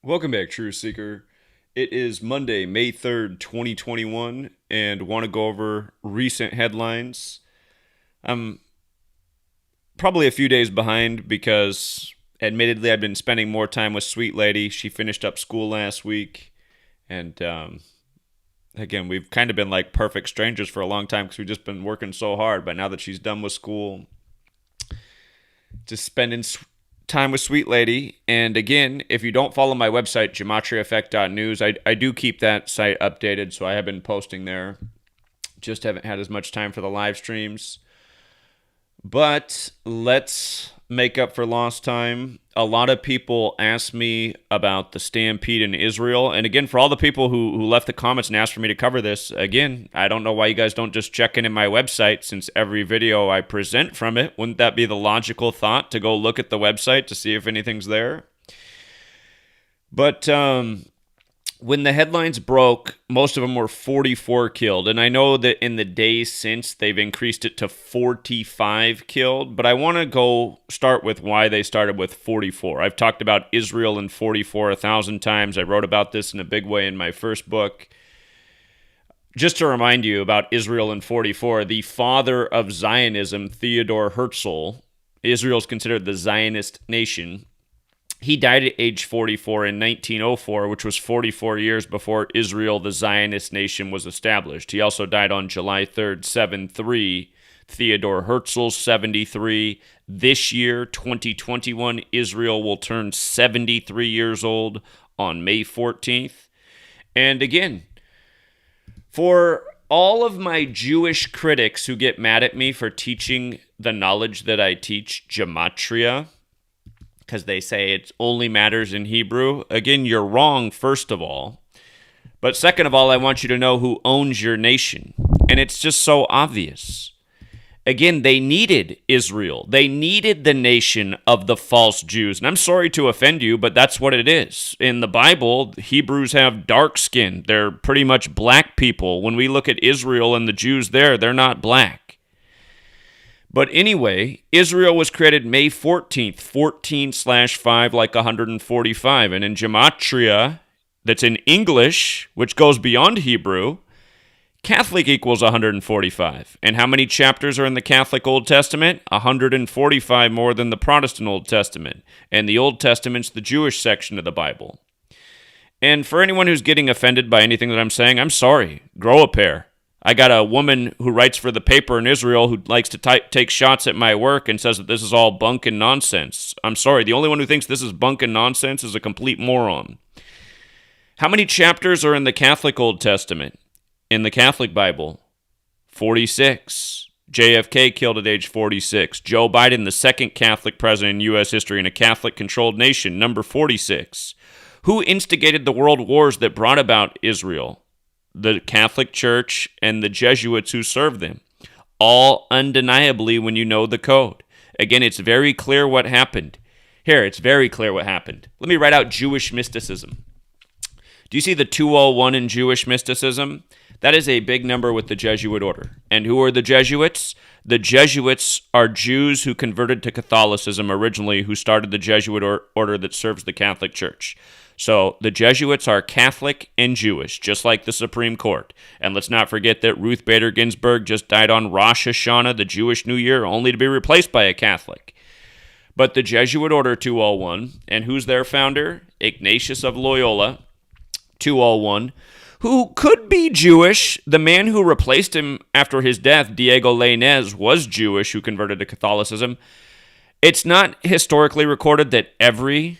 Welcome back, True Seeker. It is Monday, May 3rd, 2021, and want to go over recent headlines. I'm probably a few days behind because, admittedly, I've been spending more time with Sweet Lady. She finished up school last week, and again, we've kind of been like perfect strangers for a long time because we've just been working so hard. But now that she's done with school, just spending time with Sweet Lady. And again, if you don't follow my website, GematriaEffectNews, I do keep that site updated, so I have been posting there. Just haven't had as much time for the live streams. But let's make up for lost time. A lot of people ask me about the Stampede in Israel. And again, for all the people who left the comments and asked for me to cover this, again, I don't know why you guys don't just check in my website, since every video I present from it. Wouldn't that be the logical thought, to go look at the website to see if anything's there? But when the headlines broke, most of them were 44 killed. And I know that in the days since, they've increased it to 45 killed. But I want to go start with why they started with 44. I've talked about Israel and 44 1,000 times. I wrote about this in a big way in my first book. Just to remind you about Israel and 44, the father of Zionism, Theodore Herzl, Israel is considered the Zionist nation. He died at age 44 in 1904, which was 44 years before Israel, the Zionist nation, was established. He also died on July 3rd, 7-3. Theodore Herzl, 73. This year, 2021, Israel will turn 73 years old on May 14th. And again, for all of my Jewish critics who get mad at me for teaching the knowledge that I teach, gematria, because they say it only matters in Hebrew. Again, you're wrong, first of all. But second of all, I want you to know who owns your nation. And it's just so obvious. Again, they needed Israel. They needed the nation of the false Jews. And I'm sorry to offend you, but that's what it is. In the Bible, Hebrews have dark skin. They're pretty much black people. When we look at Israel and the Jews there, they're not black. But anyway, Israel was created May 14th, 14/5, like 145. And in Gematria, that's in English, which goes beyond Hebrew, Catholic equals 145. And how many chapters are in the Catholic Old Testament? 145 more than the Protestant Old Testament. And the Old Testament's the Jewish section of the Bible. And for anyone who's getting offended by anything that I'm saying, I'm sorry. Grow a pair. I got a woman who writes for the paper in Israel who likes to take shots at my work and says that this is all bunk and nonsense. I'm sorry, the only one who thinks this is bunk and nonsense is a complete moron. How many chapters are in the Catholic Old Testament? In the Catholic Bible? 46. JFK killed at age 46. Joe Biden, the second Catholic president in U.S. history in a Catholic-controlled nation, number 46. Who instigated the world wars that brought about Israel? The Catholic Church and the Jesuits who served them. All undeniably when you know the code. Again, it's very clear what happened. Here, it's very clear what happened. Let me write out Jewish mysticism. Do you see the 201 in Jewish mysticism? That is a big number with the Jesuit order. And who are the Jesuits? The Jesuits are Jews who converted to Catholicism originally, who started the Jesuit order that serves the Catholic Church. So the Jesuits are Catholic and Jewish, just like the Supreme Court. And let's not forget that Ruth Bader Ginsburg just died on Rosh Hashanah, the Jewish New Year, only to be replaced by a Catholic. But the Jesuit Order 201, and who's their founder? Ignatius of Loyola, 201, who could be Jewish. The man who replaced him after his death, Diego Lainez, was Jewish, who converted to Catholicism. It's not historically recorded that every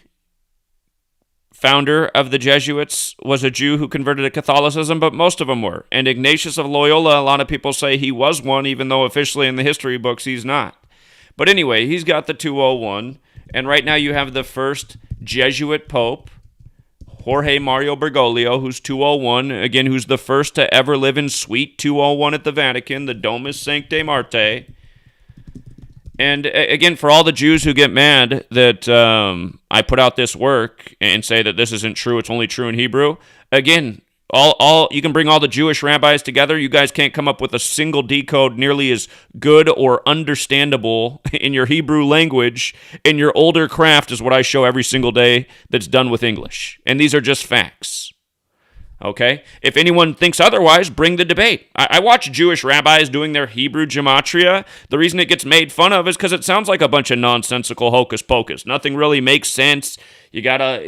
founder of the Jesuits was a Jew who converted to Catholicism, but most of them were. And Ignatius of Loyola, a lot of people say he was one, even though officially in the history books he's not. But anyway, he's got the 201, and right now you have the first Jesuit Pope, Jorge Mario Bergoglio, who's 201, again, who's the first to ever live in Suite 201 at the Vatican, the Domus Sanctae Martyr. And again, for all the Jews who get mad that I put out this work and say that this isn't true, it's only true in Hebrew, again, All you can bring all the Jewish rabbis together. You guys can't come up with a single decode nearly as good or understandable in your Hebrew language in your older craft as what I show every single day that's done with English. And these are just facts. Okay? If anyone thinks otherwise, bring the debate. I watch Jewish rabbis doing their Hebrew gematria. The reason it gets made fun of is because it sounds like a bunch of nonsensical hocus pocus. Nothing really makes sense. You gotta,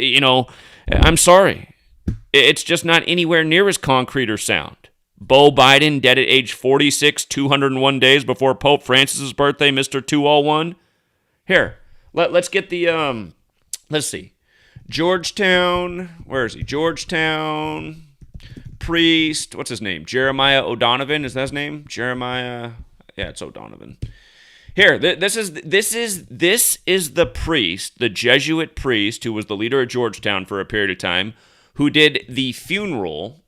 I'm sorry. It's just not anywhere near as concrete or sound. Beau Biden, dead at age 46, 201 days before Pope Francis's birthday, Mr. 201. Here, let's get the, let's see. Georgetown, where is he? Georgetown priest, what's his name? Jeremiah O'Donovan, is that his name? Jeremiah, yeah, it's O'Donovan. Here, this is the priest, the Jesuit priest who was the leader of Georgetown for a period of time, who did the funeral.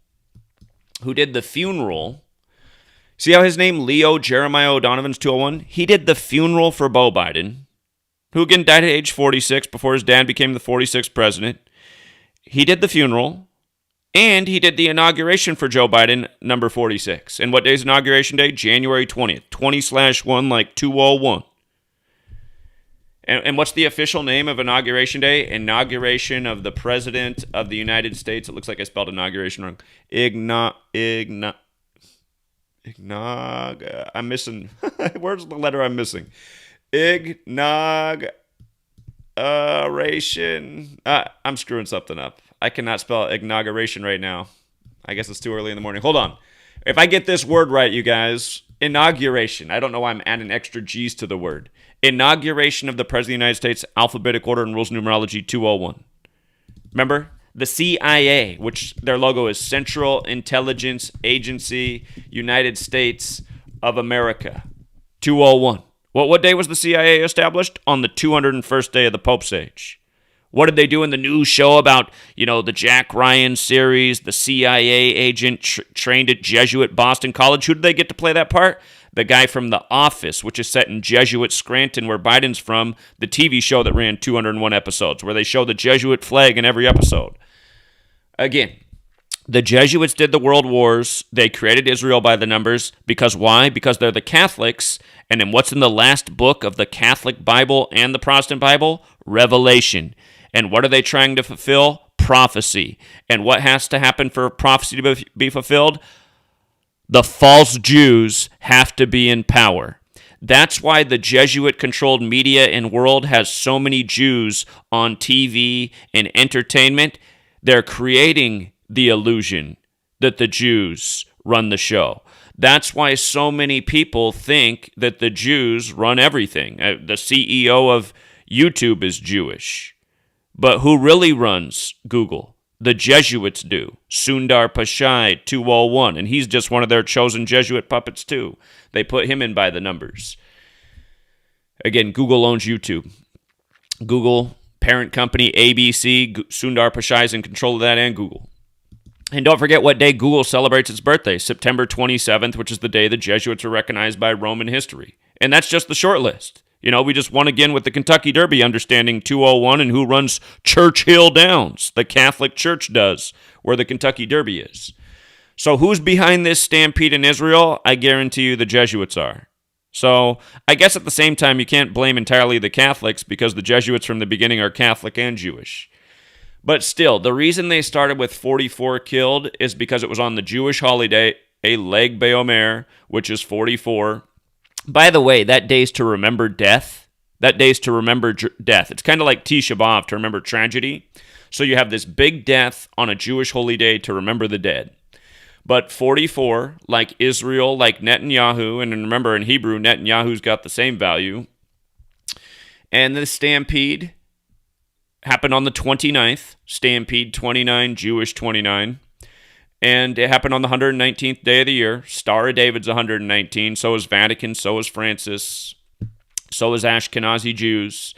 See how his name, Leo Jeremiah O'Donovan's 201? He did the funeral for Beau Biden, who again died at age 46 before his dad became the 46th president. He did the funeral, and he did the inauguration for Joe Biden, number 46. And what day is Inauguration Day? January 20th, 20/1, like 201. And what's the official name of Inauguration Day? Inauguration of the President of the United States. It looks like I spelled inauguration wrong. I'm missing. Where's the letter I'm missing? Inauguration. I'm screwing something up. I cannot spell inauguration right now. I guess it's too early in the morning. Hold on. If I get this word right, you guys, inauguration. I don't know why I'm adding extra G's to the word. Inauguration of the President of the United States, alphabetic order and rules numerology 201. Remember? The CIA, which their logo is Central Intelligence Agency, United States of America, 201. What day was the CIA established? On the 201st day of the Pope's age. What did they do in the new show about, the Jack Ryan series, the CIA agent trained at Jesuit Boston College? Who did they get to play that part? The guy from The Office, which is set in Jesuit Scranton, where Biden's from, the TV show that ran 201 episodes, where they show the Jesuit flag in every episode. Again, the Jesuits did the world wars. They created Israel by the numbers. Because why? Because they're the Catholics. And then what's in the last book of the Catholic Bible and the Protestant Bible? Revelation. And what are they trying to fulfill? Prophecy. And what has to happen for prophecy to be fulfilled? The false Jews have to be in power. That's why the Jesuit-controlled media and world has so many Jews on TV and entertainment. They're creating the illusion that the Jews run the show. That's why so many people think that the Jews run everything. The CEO of YouTube is Jewish. But who really runs Google? The Jesuits do. Sundar Pichai, 201, and he's just one of their chosen Jesuit puppets too. They put him in by the numbers. Again, Google owns YouTube. Google, parent company ABC, Sundar Pichai is in control of that, and Google. And don't forget what day Google celebrates its birthday, September 27th, which is the day the Jesuits are recognized by Roman history. And that's just the short list. We just won again with the Kentucky Derby, understanding 201 and who runs Churchill Downs. The Catholic Church does, where the Kentucky Derby is. So who's behind this stampede in Israel? I guarantee you the Jesuits are. So I guess at the same time, you can't blame entirely the Catholics because the Jesuits from the beginning are Catholic and Jewish. But still, the reason they started with 44 killed is because it was on the Jewish holiday, a Leg BaOmer, which is 44. By the way, that day's to remember death. That day's to remember death. It's kind of like Tisha B'Av, to remember tragedy. So you have this big death on a Jewish holy day to remember the dead. But 44, like Israel, like Netanyahu, and remember in Hebrew, Netanyahu's got the same value. And the stampede happened on the 29th. Stampede 29, Jewish 29. And it happened on the 119th day of the year. Star of David's 119. So is Vatican. So is Francis. So is Ashkenazi Jews.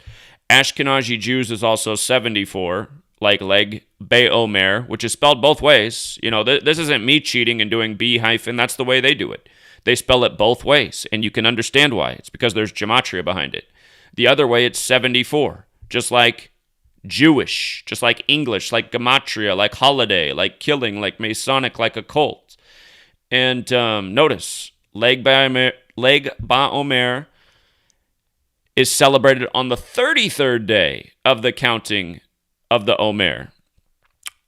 Ashkenazi Jews is also 74, like Leg BaOmer, which is spelled both ways. This isn't me cheating and doing B-. That's the way they do it. They spell it both ways, and you can understand why. It's because there's gematria behind it. The other way, it's 74, just like Jewish, just like English, like gematria, like holiday, like killing, like Masonic, like occult. And notice, Leg BaOmer is celebrated on the 33rd day of the counting of the Omer.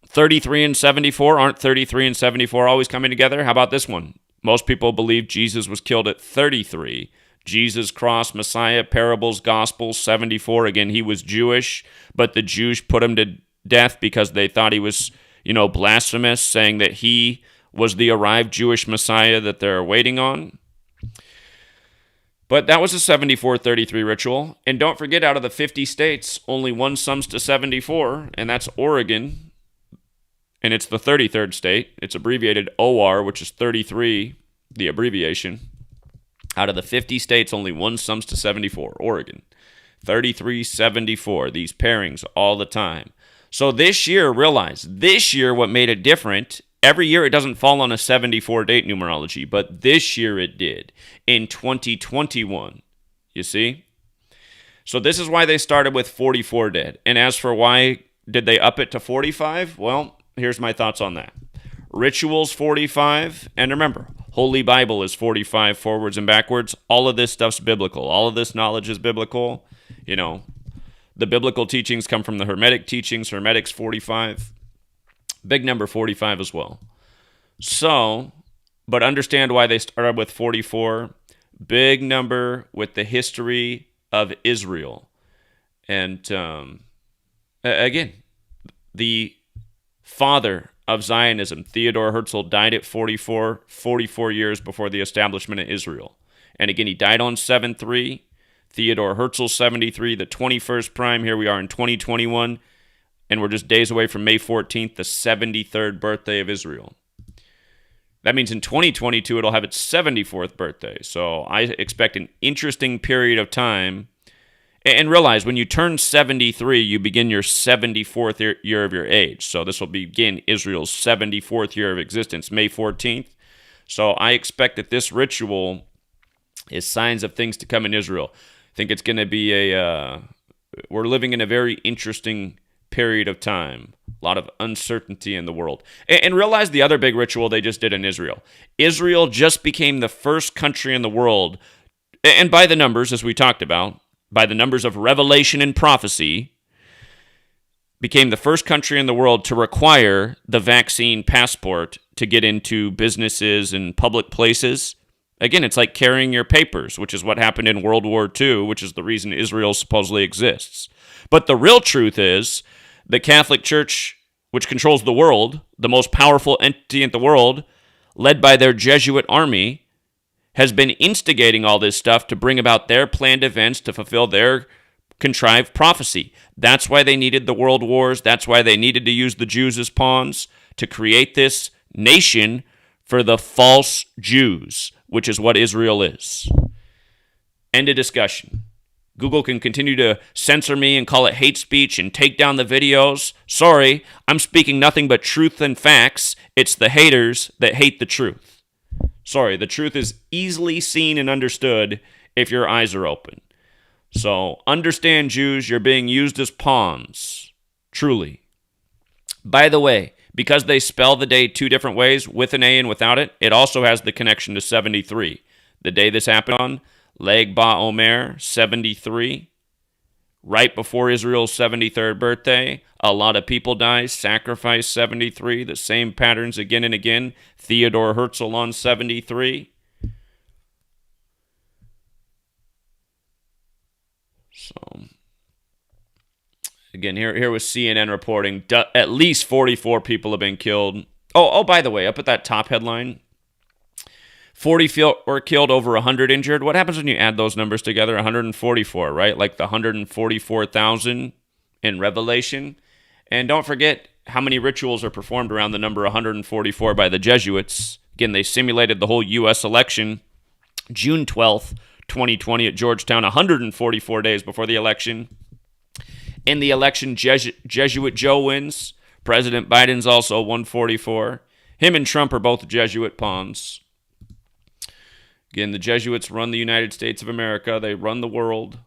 33 and 74, aren't 33 and 74 always coming together? How about this one? Most people believe Jesus was killed at 33. Jesus, cross, Messiah, parables, gospels, 74. Again, he was Jewish, but the Jews put him to death because they thought he was, blasphemous, saying that he was the arrived Jewish Messiah that they're waiting on. But that was a 74-33 ritual. And don't forget, out of the 50 states, only one sums to 74, and that's Oregon. And it's the 33rd state. It's abbreviated OR, which is 33, the abbreviation. Out of the 50 states, only one sums to 74, Oregon. 33-74, these pairings all the time. So this year, realize, what made it different, every year it doesn't fall on a 74 date numerology, but this year it did, in 2021, you see? So this is why they started with 44 dead. And as for why did they up it to 45, well, here's my thoughts on that. Rituals 45, and remember, Holy Bible is 45 forwards and backwards. All of this stuff's biblical. All of this knowledge is biblical. The biblical teachings come from the Hermetic teachings. Hermetic's 45. Big number 45 as well. So, but understand why they started with 44. Big number with the history of Israel. And again, the father of Zionism, Theodore Herzl, died at 44 years before the establishment of Israel. And again, he died on 7-3. Theodore Herzl, 73, the 21st prime. Here we are in 2021, and we're just days away from May 14th, the 73rd birthday of Israel. That means in 2022, it'll have its 74th birthday. So I expect an interesting period of time. And realize, when you turn 73, you begin your 74th year of your age. So this will begin Israel's 74th year of existence, May 14th. So I expect that this ritual is signs of things to come in Israel. I think it's going to be we're living in a very interesting period of time. A lot of uncertainty in the world. And realize the other big ritual they just did in Israel. Israel just became the first country in the world, and by the numbers, as we talked about, by the numbers of revelation and prophecy, became the first country in the world to require the vaccine passport to get into businesses and public places. Again, it's like carrying your papers, which is what happened in World War II, which is the reason Israel supposedly exists. But the real truth is, the Catholic Church, which controls the world, the most powerful entity in the world, led by their Jesuit army, has been instigating all this stuff to bring about their planned events to fulfill their contrived prophecy. That's why they needed the world wars. That's why they needed to use the Jews as pawns to create this nation for the false Jews, which is what Israel is. End of discussion. Google can continue to censor me and call it hate speech and take down the videos. Sorry, I'm speaking nothing but truth and facts. It's the haters that hate the truth. Sorry, the truth is easily seen and understood if your eyes are open. So understand, Jews, you're being used as pawns. Truly. By the way, because they spell the day two different ways, with an A and without it, it also has the connection to 73. The day this happened on, Leg BaOmer, 73. Right before Israel's 73rd birthday, a lot of people die, sacrifice 73, the same patterns again and again. Theodore Herzl on 73. So, again, here was CNN reporting, at least 44 people have been killed. Oh, by the way, up at that top headline, 40 were killed, over 100 injured. What happens when you add those numbers together? 144, right? Like the 144,000 in Revelation. And don't forget how many rituals are performed around the number 144 by the Jesuits. Again, they simulated the whole U.S. election June 12th, 2020 at Georgetown, 144 days before the election. In the election, Jesuit Joe wins. President Biden's also 144. Him and Trump are both Jesuit pawns. Again, the Jesuits run the United States of America. They run the world.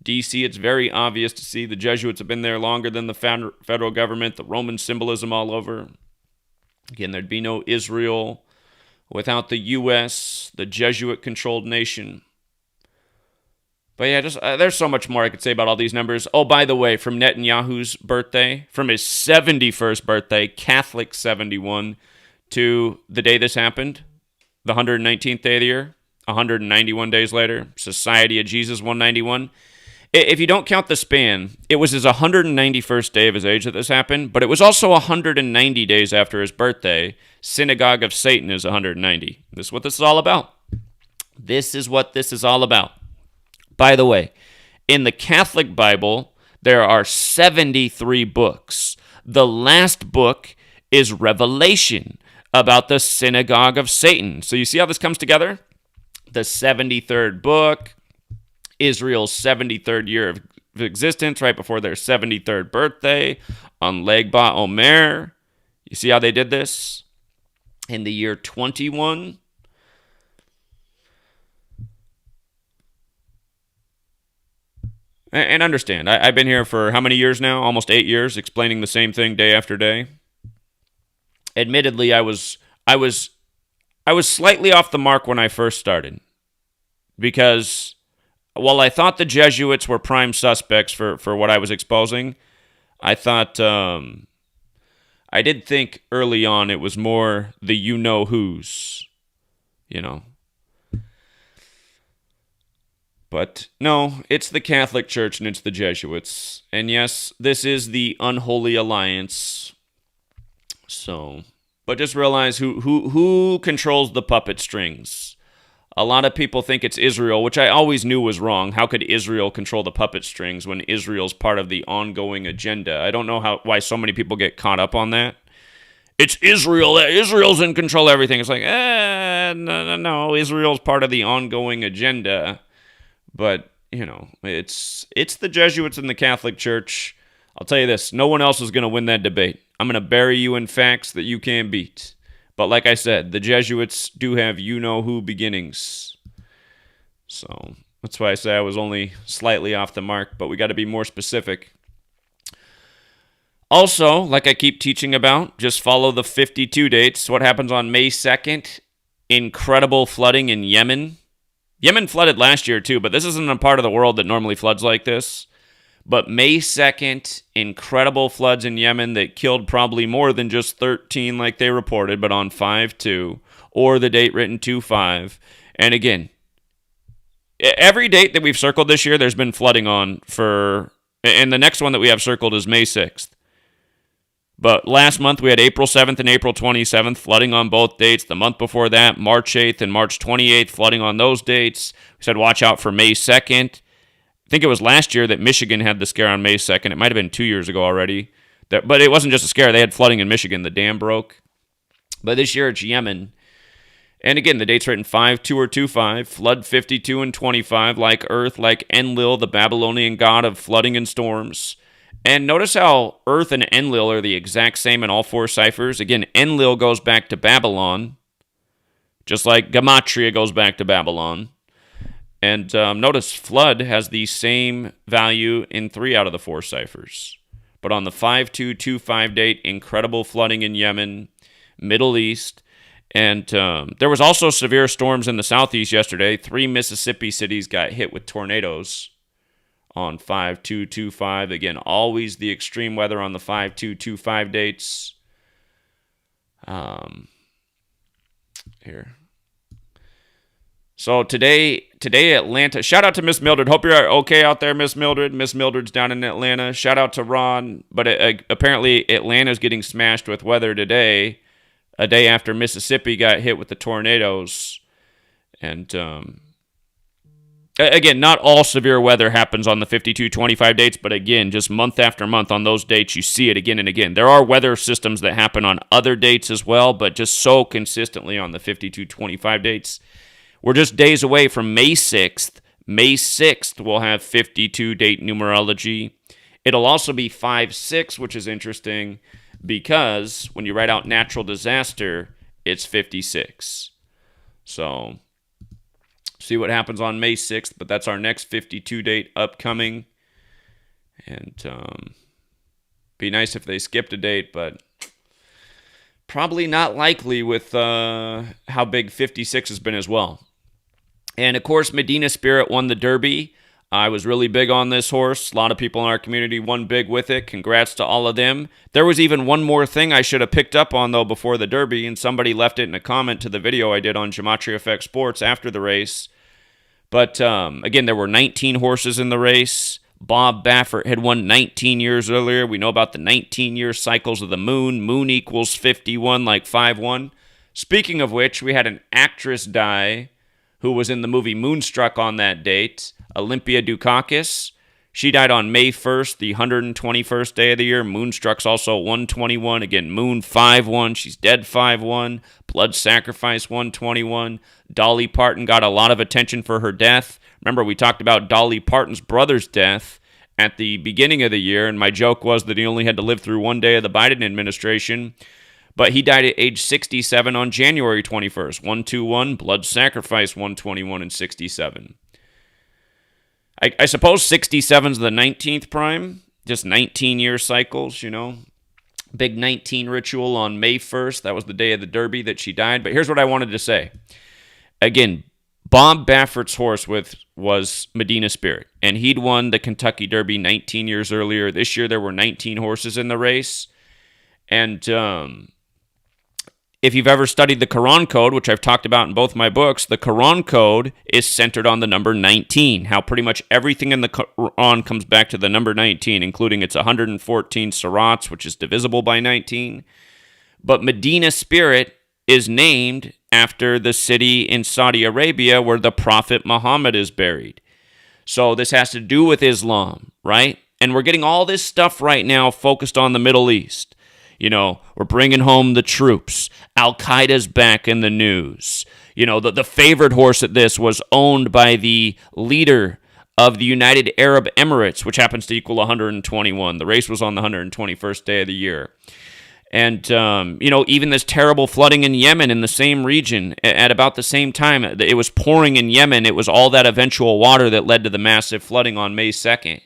D.C., it's very obvious to see the Jesuits have been there longer than the federal government, the Roman symbolism all over. Again, there'd be no Israel without the U.S., the Jesuit-controlled nation. But yeah, just there's so much more I could say about all these numbers. Oh, by the way, from Netanyahu's birthday, from his 71st birthday, Catholic 71, to the day this happened, the 119th day of the year, 191 days later, Society of Jesus 191. If you don't count the span, it was his 191st day of his age that this happened, but it was also 190 days after his birthday. Synagogue of Satan is 190. This is what this is all about. This is what this is all about. By the way, in the Catholic Bible, there are 73 books. The last book is Revelation about the Synagogue of Satan. So you see how this comes together? The 73rd book, Israel's 73rd year of existence, right before their 73rd birthday, on Leg BaOmer. You see how they did this? In the year 21. And understand, I've been here for how many years now? Almost 8 years, explaining the same thing day after day. Admittedly, I was slightly off the mark when I first started, because while I thought the Jesuits were prime suspects for what I was exposing, I thought I did think early on it was more the you-know-whos, you know. But no, it's the Catholic Church and it's the Jesuits. And yes, this is the unholy alliance. So, but just realize who controls the puppet strings. A lot of people think it's Israel, which I always knew was wrong. How could Israel control the puppet strings when Israel's part of the ongoing agenda? I don't know why so many people get caught up on that. It's Israel. Israel's in control of everything. It's like, no. Israel's part of the ongoing agenda. But, you know, it's the Jesuits and the Catholic Church. I'll tell you this, no one else is going to win that debate. I'm going to bury you in facts that you can't beat. But like I said, the Jesuits do have you-know-who beginnings. So that's why I say I was only slightly off the mark, but we got to be more specific. Also, like I keep teaching about, just follow the 52 dates. What happens on May 2nd? Incredible flooding in Yemen. Yemen flooded last year too, but this isn't a part of the world that normally floods like this. But May 2nd, incredible floods in Yemen that killed probably more than just 13 like they reported, but on 5/2, or the date written 2/5. And again, every date that we've circled this year, there's been flooding on for, and the next one that we have circled is May 6th. But last month, we had April 7th and April 27th, flooding on both dates. The month before that, March 8th and March 28th, flooding on those dates. We said watch out for May 2nd. I think it was last year that Michigan had the scare on May 2nd. It might have been 2 years ago already. But it wasn't just a scare. They had flooding in Michigan. The dam broke. But this year, it's Yemen. And again, the date's written 5/2 or 2/5. Flood 52 and 25, like Earth, like Enlil, the Babylonian god of flooding and storms. And notice how Earth and Enlil are the exact same in all four ciphers. Again, Enlil goes back to Babylon, just like Gematria goes back to Babylon. And notice flood has the same value in 3 out of the 4 ciphers. But on the 5/2/25 date, incredible flooding in Yemen, Middle East. And there was also severe storms in the southeast yesterday. 3 Mississippi cities got hit with tornadoes on 5/2/25. Again, always the extreme weather on the 5/2/25 dates. Here. So today Atlanta. Shout out to Miss Mildred. Hope you're okay out there, Miss Mildred. Miss Mildred's down in Atlanta. Shout out to Ron. But apparently Atlanta's getting smashed with weather today, a day after Mississippi got hit with the tornadoes. And again, not all severe weather happens on the 52/25 dates, but again, just month after month on those dates, you see it again and again. There are weather systems that happen on other dates as well, but just so consistently on the 52/25 dates. We're just days away from May 6th. May 6th, we'll have 52 date numerology. It'll also be 5/6, which is interesting because when you write out natural disaster, it's 56. So See what happens on May 6th, but that's our next 52 date upcoming. And be nice if they skipped a date, but probably not likely with how big 56 has been as well. And, of course, Medina Spirit won the Derby. I was really big on this horse. A lot of people in our community won big with it. Congrats to all of them. There was even one more thing I should have picked up on, though, before the Derby, and somebody left it in a comment to the video I did on Gematria Effect Sports after the race. But, again, there were 19 horses in the race. Bob Baffert had won 19 years earlier. We know about the 19-year cycles of the moon. Moon equals 51, like 5-1. Speaking of which, we had an actress die who was in the movie Moonstruck on that date, Olympia Dukakis. She died on May 1st, the 121st day of the year. Moonstruck's also 121. Again, Moon 5-1. She's dead 5-1. Blood Sacrifice 121. Dolly Parton got a lot of attention for her death. Remember, we talked about Dolly Parton's brother's death at the beginning of the year, and my joke was that he only had to live through one day of the Biden administration. But he died at age 67 on January 21st. 121, Blood Sacrifice 121 and 67. I suppose 67's the 19th prime, just 19-year cycles, you know. Big 19 ritual on May 1st. That was the day of the Derby that she died. But here's what I wanted to say. Again, Bob Baffert's horse was Medina Spirit, and he'd won the Kentucky Derby 19 years earlier. This year there were 19 horses in the race. And if you've ever studied the Quran Code, which I've talked about in both my books, the Quran Code is centered on the number 19, how pretty much everything in the Quran comes back to the number 19, including its 114 surats, which is divisible by 19. But Medina Spirit is named after the city in Saudi Arabia where the Prophet Muhammad is buried. So this has to do with Islam, right? And we're getting all this stuff right now focused on the Middle East. You know, we're bringing home the troops. Al-Qaeda's back in the news. You know, the favorite horse at this was owned by the leader of the United Arab Emirates, which happens to equal 121. The race was on the 121st day of the year. And, you know, even this terrible flooding in Yemen in the same region at about the same time. It was pouring in Yemen. It was all that eventual water that led to the massive flooding on May 2nd.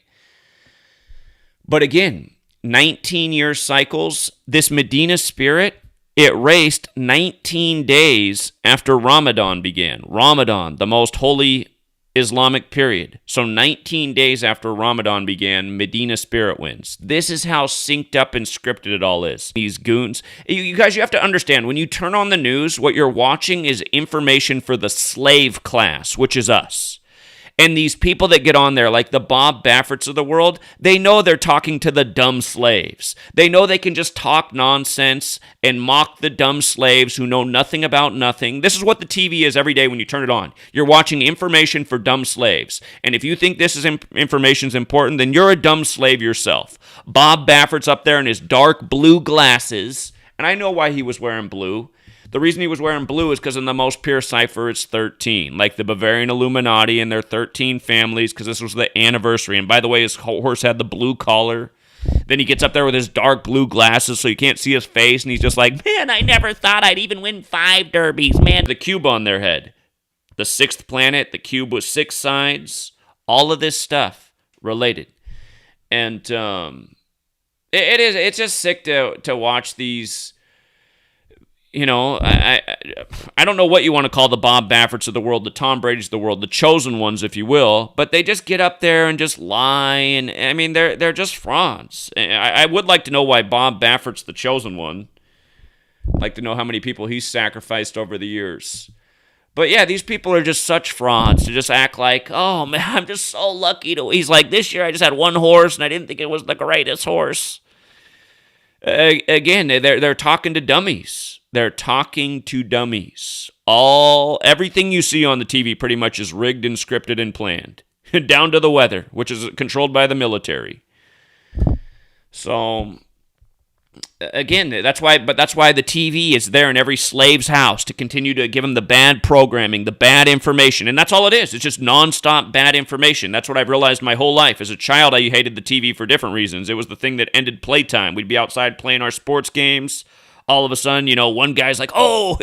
But again, 19-year cycles, this Medina Spirit, it raced 19 days after Ramadan began. Ramadan, the most holy Islamic period. So 19 days after Ramadan began, Medina Spirit wins. This is how synced up and scripted it all is. These goons. You guys, you have to understand, when you turn on the news, what you're watching is information for the slave class, which is us. And these people that get on there, like the Bob Bafferts of the world, they know they're talking to the dumb slaves. They know they can just talk nonsense and mock the dumb slaves who know nothing about nothing. This is what the TV is every day when you turn it on. You're watching information for dumb slaves. And if you think this is information's important, then you're a dumb slave yourself. Bob Baffert's up there in his dark blue glasses, and I know why he was wearing blue. The reason he was wearing blue is because in the most pure cipher, it's 13. Like the Bavarian Illuminati and their 13 families, because this was the anniversary. And by the way, his horse had the blue collar. Then he gets up there with his dark blue glasses so you can't see his face. And he's just like, man, I never thought I'd even win 5 derbies, man. The cube on their head. The 6th planet, the cube with 6 sides. All of this stuff related. And it's just sick to watch these. You know, I don't know what you want to call the Bob Bafferts of the world, the Tom Brady's of the world, the chosen ones, if you will, but they just get up there and just lie, and I mean, they're just frauds. I would like to know why Bob Baffert's the chosen one. I'd like to know how many people he's sacrificed over the years. But yeah, these people are just such frauds to just act like, oh man, I'm just so lucky to. He's like, this year I just had one horse, and I didn't think it was the greatest horse. Again, they're talking to dummies. They're talking to dummies. Everything you see on the TV pretty much is rigged and scripted and planned. Down to the weather, which is controlled by the military. So, again, that's why the TV is there in every slave's house to continue to give them the bad programming, the bad information. And that's all it is. It's just nonstop bad information. That's what I've realized my whole life. As a child, I hated the TV for different reasons. It was the thing that ended playtime. We'd be outside playing our sports games. All of a sudden, you know, one guy's like, oh,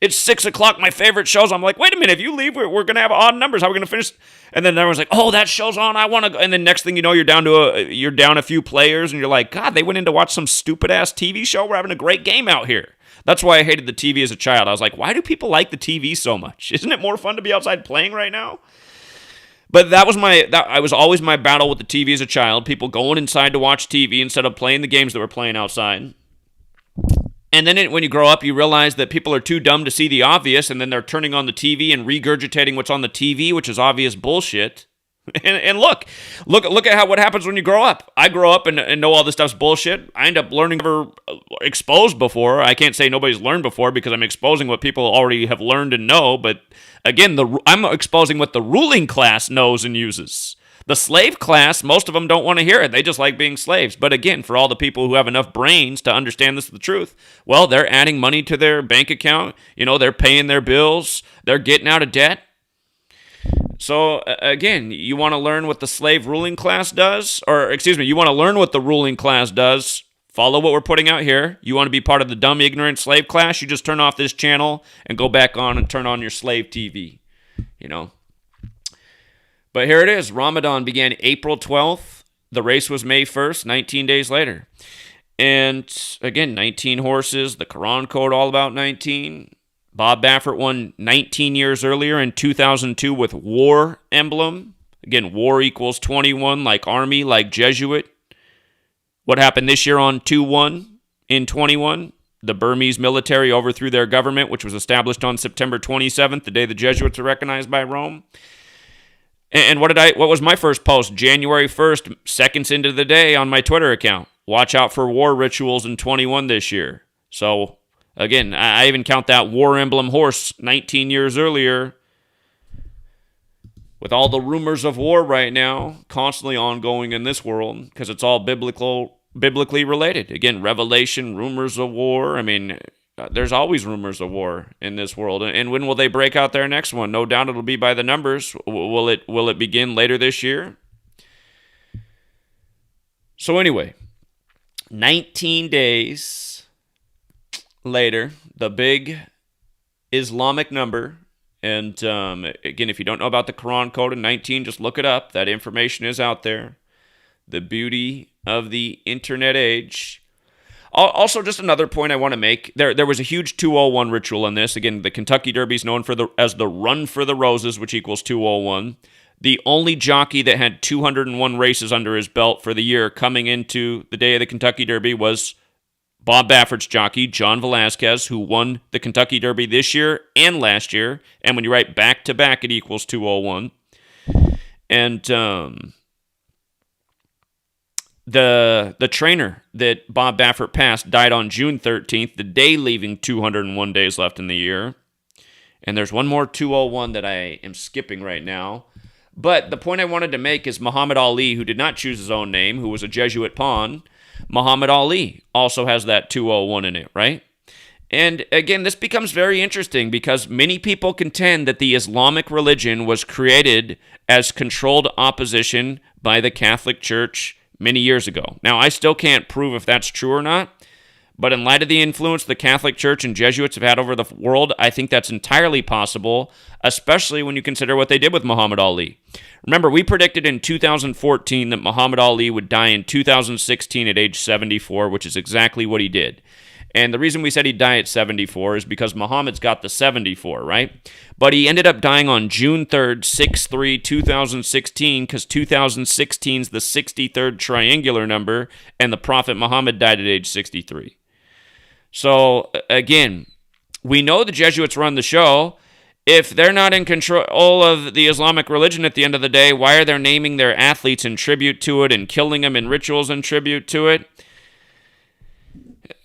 It's 6 o'clock, my favorite show's on. I'm like, wait a minute, if you leave, we're going to have odd numbers. How are we going to finish? And then everyone's like, oh, that show's on, I want to go. And then next thing you know, you're down a few players, and you're like, God, they went in to watch some stupid-ass TV show? We're having a great game out here. That's why I hated the TV as a child. I was like, why do people like the TV so much? Isn't it more fun to be outside playing right now? But that was always my battle with the TV as a child. People going inside to watch TV instead of playing the games that we're playing outside. And then when you grow up, you realize that people are too dumb to see the obvious, and then they're turning on the TV and regurgitating what's on the TV, which is obvious bullshit. And look at what happens when you grow up. I grow up and know all this stuff's bullshit. I end up learning never exposed before. I can't say nobody's learned before because I'm exposing what people already have learned and know. But again, I'm exposing what the ruling class knows and uses. The slave class, most of them don't want to hear it. They just like being slaves. But again, for all the people who have enough brains to understand this is the truth, well, they're adding money to their bank account. They're paying their bills. They're getting out of debt. So, again, you want to learn what the slave ruling class does? You want to learn what the ruling class does? Follow what we're putting out here. You want to be part of the dumb, ignorant slave class? You just turn off this channel and go back on and turn on your slave TV, But here it is. Ramadan began April 12th. The race was May 1st, 19 days later. And, again, 19 horses, the Quran code all about 19. Bob Baffert won 19 years earlier in 2002 with war emblem. Again, war equals 21, like Army, like Jesuit. What happened this year on 2/1 in 21? The Burmese military overthrew their government, which was established on September 27th, the day the Jesuits were recognized by Rome. And what was my first post? January 1st, seconds into the day on my Twitter account. Watch out for war rituals in 21 this year. So, again, I even count that war emblem horse 19 years earlier. With all the rumors of war right now, constantly ongoing in this world, because it's all biblically related. Again, Revelation, rumors of war. I mean, there's always rumors of war in this world. And when will they break out their next one? No doubt it'll be by the numbers. Will it begin later this year? So anyway, 19 days later, the big Islamic number. And again, if you don't know about the Quran code in 19, just look it up. That information is out there. The beauty of the internet age. Also, just another point I want to make. There was a huge 201 ritual in this. Again, the Kentucky Derby is known as the Run for the Roses, which equals 201. The only jockey that had 201 races under his belt for the year coming into the day of the Kentucky Derby was Bob Baffert's jockey, John Velazquez, who won the Kentucky Derby this year and last year. And when you write back-to-back, it equals 201. And the trainer that Bob Baffert passed died on June 13th, the day leaving 201 days left in the year. And there's one more 201 that I am skipping right now. But the point I wanted to make is Muhammad Ali, who did not choose his own name, who was a Jesuit pawn, Muhammad Ali also has that 201 in it, right? And again, this becomes very interesting because many people contend that the Islamic religion was created as controlled opposition by the Catholic Church many years ago. Now, I still can't prove if that's true or not, but in light of the influence the Catholic Church and Jesuits have had over the world, I think that's entirely possible, especially when you consider what they did with Muhammad Ali. Remember, we predicted in 2014 that Muhammad Ali would die in 2016 at age 74, which is exactly what he did. And the reason we said he'd die at 74 is because Muhammad's got the 74, right? But he ended up dying on June 3rd, 6/3/2016, because 2016 is the 63rd triangular number, and the Prophet Muhammad died at age 63. So, again, we know the Jesuits run the show. If they're not in control of the Islamic religion at the end of the day, why are they naming their athletes in tribute to it and killing them in rituals in tribute to it?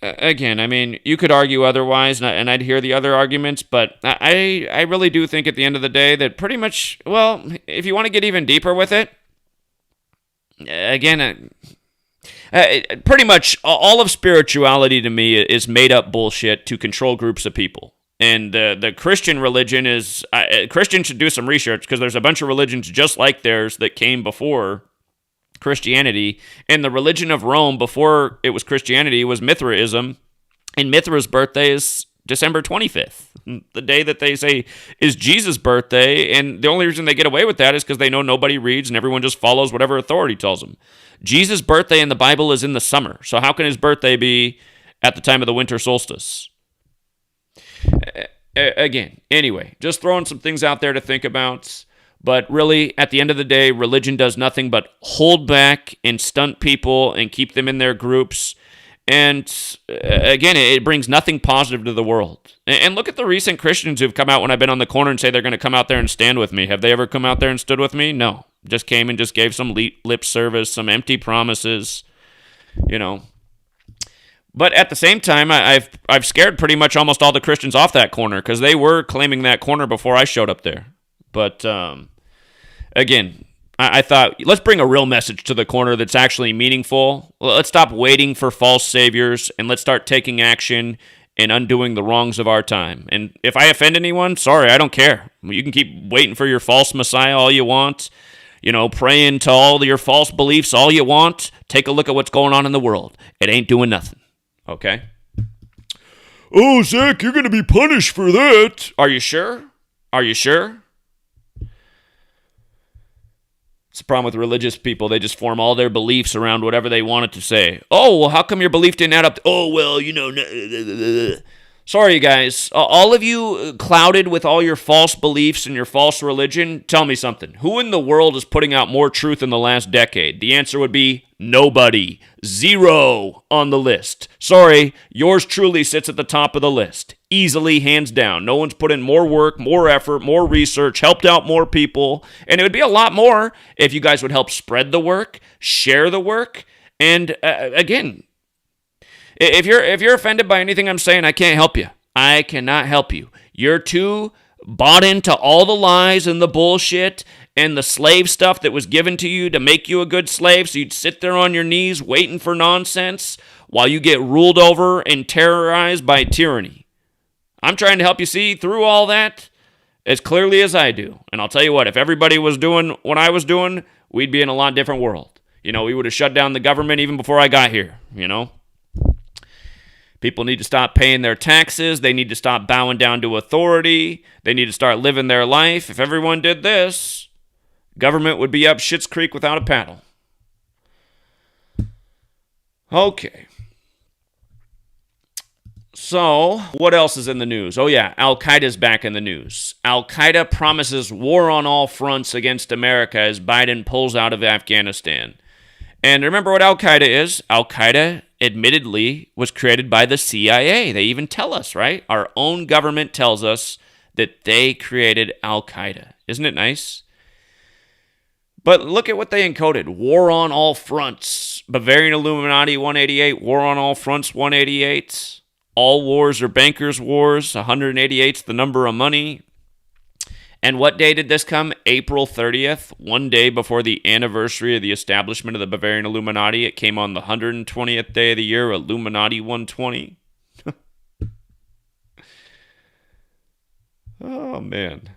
Again, I mean, you could argue otherwise, and I'd hear the other arguments, but I really do think at the end of the day that pretty much, well, if you want to get even deeper with it, again, pretty much all of spirituality to me is made up bullshit to control groups of people. And the Christian religion is, Christians should do some research because there's a bunch of religions just like theirs that came before Christianity. And the religion of Rome before it was Christianity was Mithraism. And Mithra's birthday is December 25th, the day that they say is Jesus' birthday, and the only reason they get away with that is because they know nobody reads and everyone just follows whatever authority tells them. Jesus' birthday in the Bible is in the summer, so how can his birthday be at the time of the winter solstice? Again, anyway, just throwing some things out there to think about. But really, at the end of the day, religion does nothing but hold back and stunt people and keep them in their groups. And again, it brings nothing positive to the world. And look at the recent Christians who've come out when I've been on the corner and say they're going to come out there and stand with me. Have they ever come out there and stood with me? No. Just came and just gave some lip service, some empty promises, you know. But at the same time, I've scared pretty much almost all the Christians off that corner because they were claiming that corner before I showed up there. But again, I thought, let's bring a real message to the corner that's actually meaningful. Let's stop waiting for false saviors, and let's start taking action and undoing the wrongs of our time. And if I offend anyone, sorry, I don't care. You can keep waiting for your false messiah all you want. You know, praying to all your false beliefs all you want. Take a look at what's going on in the world. It ain't doing nothing. Okay? Oh, Zach, you're going to be punished for that. Are you sure? Are you sure? It's the problem with religious people. They just form all their beliefs around whatever they want it to say. Oh, well, how come your belief didn't add up? Oh, well, you know. Sorry, guys. All of you clouded with all your false beliefs and your false religion, tell me something. Who in the world is putting out more truth in the last decade? The answer would be nobody. 0 on the list. Sorry, yours truly sits at the top of the list. Easily, hands down. No one's put in more work, more effort, more research, helped out more people. And it would be a lot more if you guys would help spread the work, share the work, and again, if you're offended by anything I'm saying, I can't help you. I cannot help you. You're too bought into all the lies and the bullshit and the slave stuff that was given to you to make you a good slave, so you'd sit there on your knees waiting for nonsense while you get ruled over and terrorized by tyranny. I'm trying to help you see through all that as clearly as I do. And I'll tell you what, if everybody was doing what I was doing, we'd be in a lot different world. You know, we would have shut down the government even before I got here, you know. People need to stop paying their taxes. They need to stop bowing down to authority. They need to start living their life. If everyone did this, government would be up Schitt's Creek without a paddle. Okay. So, what else is in the news? Oh yeah, Al-Qaeda's back in the news. Al-Qaeda promises war on all fronts against America as Biden pulls out of Afghanistan. And remember what Al-Qaeda is? Al-Qaeda, admittedly, was created by the CIA. They even tell us, right? Our own government tells us that they created Al-Qaeda. Isn't it nice? But look at what they encoded. War on all fronts. Bavarian Illuminati 188. War on all fronts 188. All wars are bankers' wars. 188's the number of money. And what day did this come? April 30th, one day before the anniversary of the establishment of the Bavarian Illuminati. It came on the 120th day of the year, Illuminati 120. Oh, man.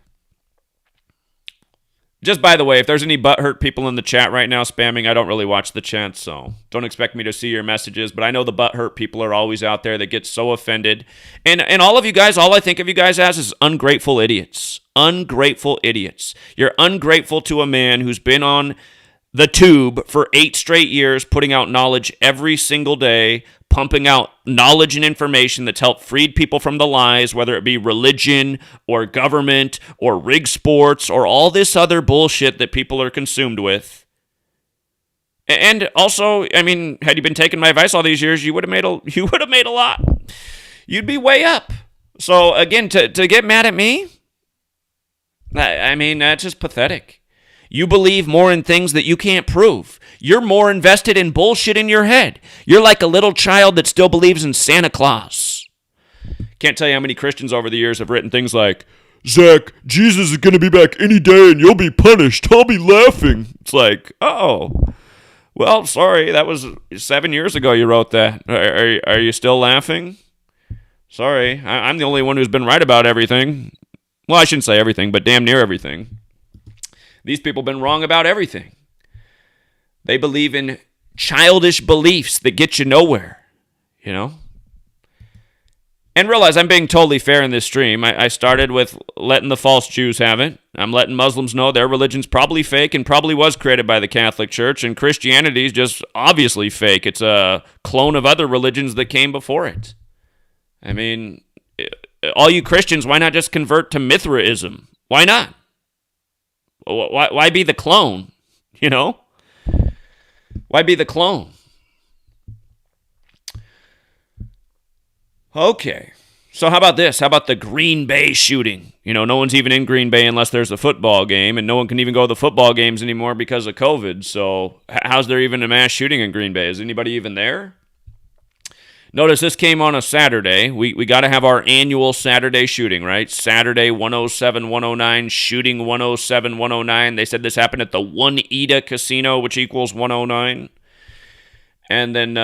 Just by the way, if there's any butthurt people in the chat right now spamming, I don't really watch the chat, so don't expect me to see your messages. But I know the butthurt people are always out there that get so offended. And all of you guys, all I think of you guys as is ungrateful idiots. Ungrateful idiots. You're ungrateful to a man who's been on the tube for 8 straight years, putting out knowledge every single day, pumping out knowledge and information that's helped freed people from the lies, whether it be religion or government or rig sports or all this other bullshit that people are consumed with. And also, I mean, had you been taking my advice all these years, you would have made a lot. You'd be way up. So again, to get mad at me, I mean, that's just pathetic. You believe more in things that you can't prove. You're more invested in bullshit in your head. You're like a little child that still believes in Santa Claus. Can't tell you how many Christians over the years have written things like, Zach, Jesus is going to be back any day and you'll be punished. I'll be laughing. It's like, oh, well, sorry, that was 7 years ago you wrote that. Are you still laughing? Sorry, I'm the only one who's been right about everything. Well, I shouldn't say everything, but damn near everything. These people have been wrong about everything. They believe in childish beliefs that get you nowhere, you know? And realize I'm being totally fair in this stream. I started with letting the false Jews have it. I'm letting Muslims know their religion's probably fake and probably was created by the Catholic Church, and Christianity's just obviously fake. It's a clone of other religions that came before it. I mean, all you Christians, why not just convert to Mithraism? Why not? Why be the clone? You know? Why be the clone? Okay, so how about this? How about the Green Bay shooting? You know, no one's even in Green Bay unless there's a football game, and no one can even go to the football games anymore because of COVID. So how's there even a mass shooting in Green Bay? Is anybody even there? Notice this came on a Saturday. We got to have our annual Saturday shooting, right? Saturday 107-109, shooting 107-109. They said this happened at the Oneida Casino, which equals 109. And then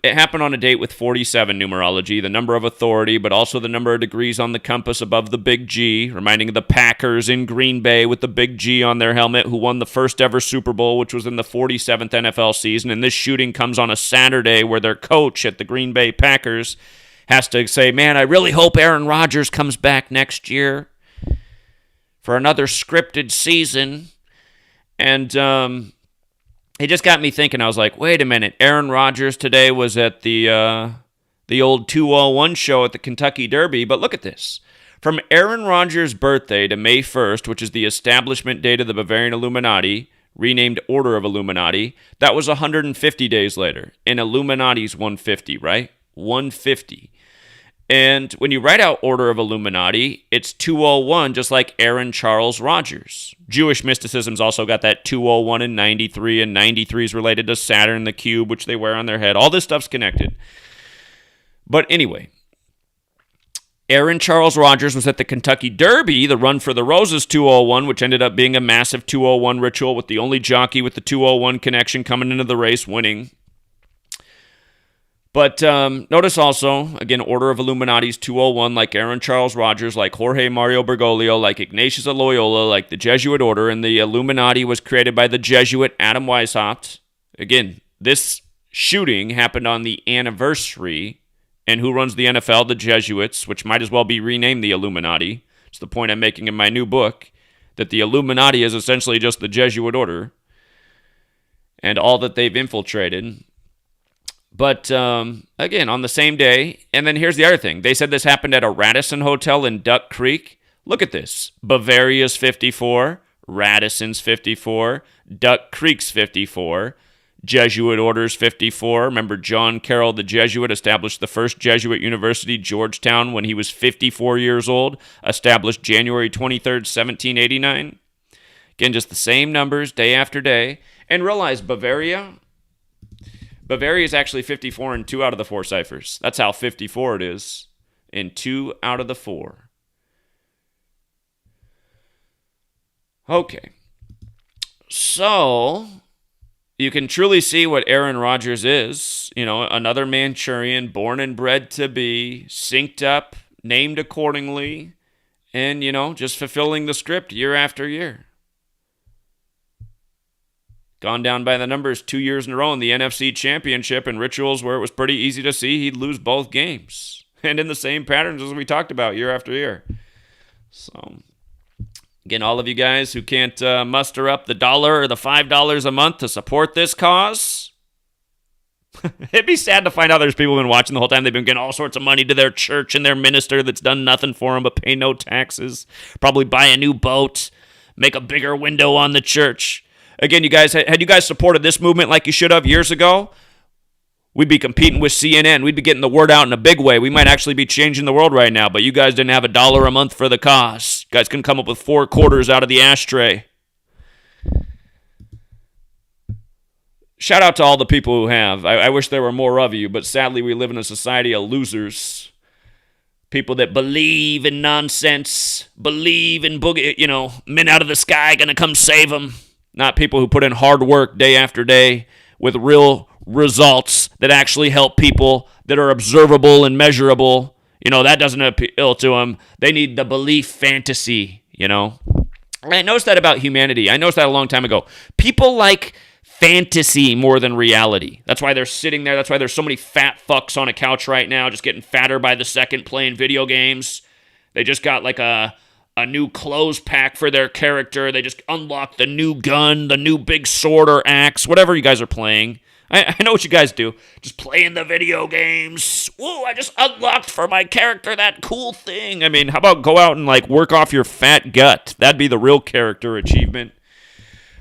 it happened on a date with 47 numerology, the number of authority, but also the number of degrees on the compass above the big G, reminding of the Packers in Green Bay with the big G on their helmet, who won the first ever Super Bowl, which was in the 47th NFL season. And this shooting comes on a Saturday where their coach at the Green Bay Packers has to say, man, I really hope Aaron Rodgers comes back next year for another scripted season. And it just got me thinking. I was like, wait a minute. Aaron Rodgers today was at the old 201 show at the Kentucky Derby. But look at this. From Aaron Rodgers' birthday to May 1st, which is the establishment date of the Bavarian Illuminati, renamed Order of Illuminati, that was 150 days later. And Illuminati's 150, right? 150. And when you write out Order of Illuminati, it's 201, just like Aaron Charles Rodgers. Jewish mysticism's also got that 201 and 93, and 93 is related to Saturn, the cube, which they wear on their head. All this stuff's connected. But anyway, Aaron Charles Rodgers was at the Kentucky Derby, the Run for the Roses 201, which ended up being a massive 201 ritual with the only jockey with the 201 connection coming into the race winning. But notice also, again, Order of Illuminati's 201, like Aaron Charles Rodgers, like Jorge Mario Bergoglio, like Ignatius of Loyola, like the Jesuit Order, and the Illuminati was created by the Jesuit Adam Weishaupt. Again, this shooting happened on the anniversary, and who runs the NFL? The Jesuits, which might as well be renamed the Illuminati. It's the point I'm making in my new book, that the Illuminati is essentially just the Jesuit Order and all that they've infiltrated. But, again, on the same day, and then here's the other thing. They said this happened at a Radisson Hotel in Duck Creek. Look at this. Bavaria's 54, Radisson's 54, Duck Creek's 54, Jesuit Order's 54. Remember, John Carroll, the Jesuit, established the first Jesuit university, Georgetown, when he was 54 years old, established January 23rd, 1789. Again, just the same numbers day after day. And realize Bavaria is actually 54 in 2 out of the 4 ciphers. That's how 54 it is in 2 out of the 4. Okay. So, you can truly see what Aaron Rodgers is. You know, another Manchurian, born and bred to be, synced up, named accordingly, and, you know, just fulfilling the script year after year. Gone down by the numbers 2 years in a row in the NFC Championship and rituals where it was pretty easy to see he'd lose both games. And in the same patterns as we talked about year after year. So, again, all of you guys who can't muster up the $1 or the $5 a month to support this cause, it'd be sad to find out there's people who've been watching the whole time. They've been getting all sorts of money to their church and their minister that's done nothing for them but pay no taxes, probably buy a new boat, make a bigger window on the church. Again, you guys, had you guys supported this movement like you should have years ago, we'd be competing with CNN. We'd be getting the word out in a big way. We might actually be changing the world right now, but you guys didn't have $1 a month for the cause. You guys couldn't come up with 4 quarters out of the ashtray. Shout out to all the people who have. I wish there were more of you, but sadly we live in a society of losers. People that believe in nonsense, believe in men out of the sky gonna come save them. Not people who put in hard work day after day with real results that actually help people, that are observable and measurable. You know, that doesn't appeal to them. They need the belief fantasy, you know. And I noticed that about humanity. I noticed that a long time ago. People like fantasy more than reality. That's why they're sitting there. That's why there's so many fat fucks on a couch right now, just getting fatter by the second playing video games. They just got like a new clothes pack for their character. They just unlocked the new gun, the new big sword or axe, whatever you guys are playing. I know what you guys do. Just playing the video games. Whoa, I just unlocked for my character that cool thing. I mean, how about go out and like work off your fat gut? That'd be the real character achievement.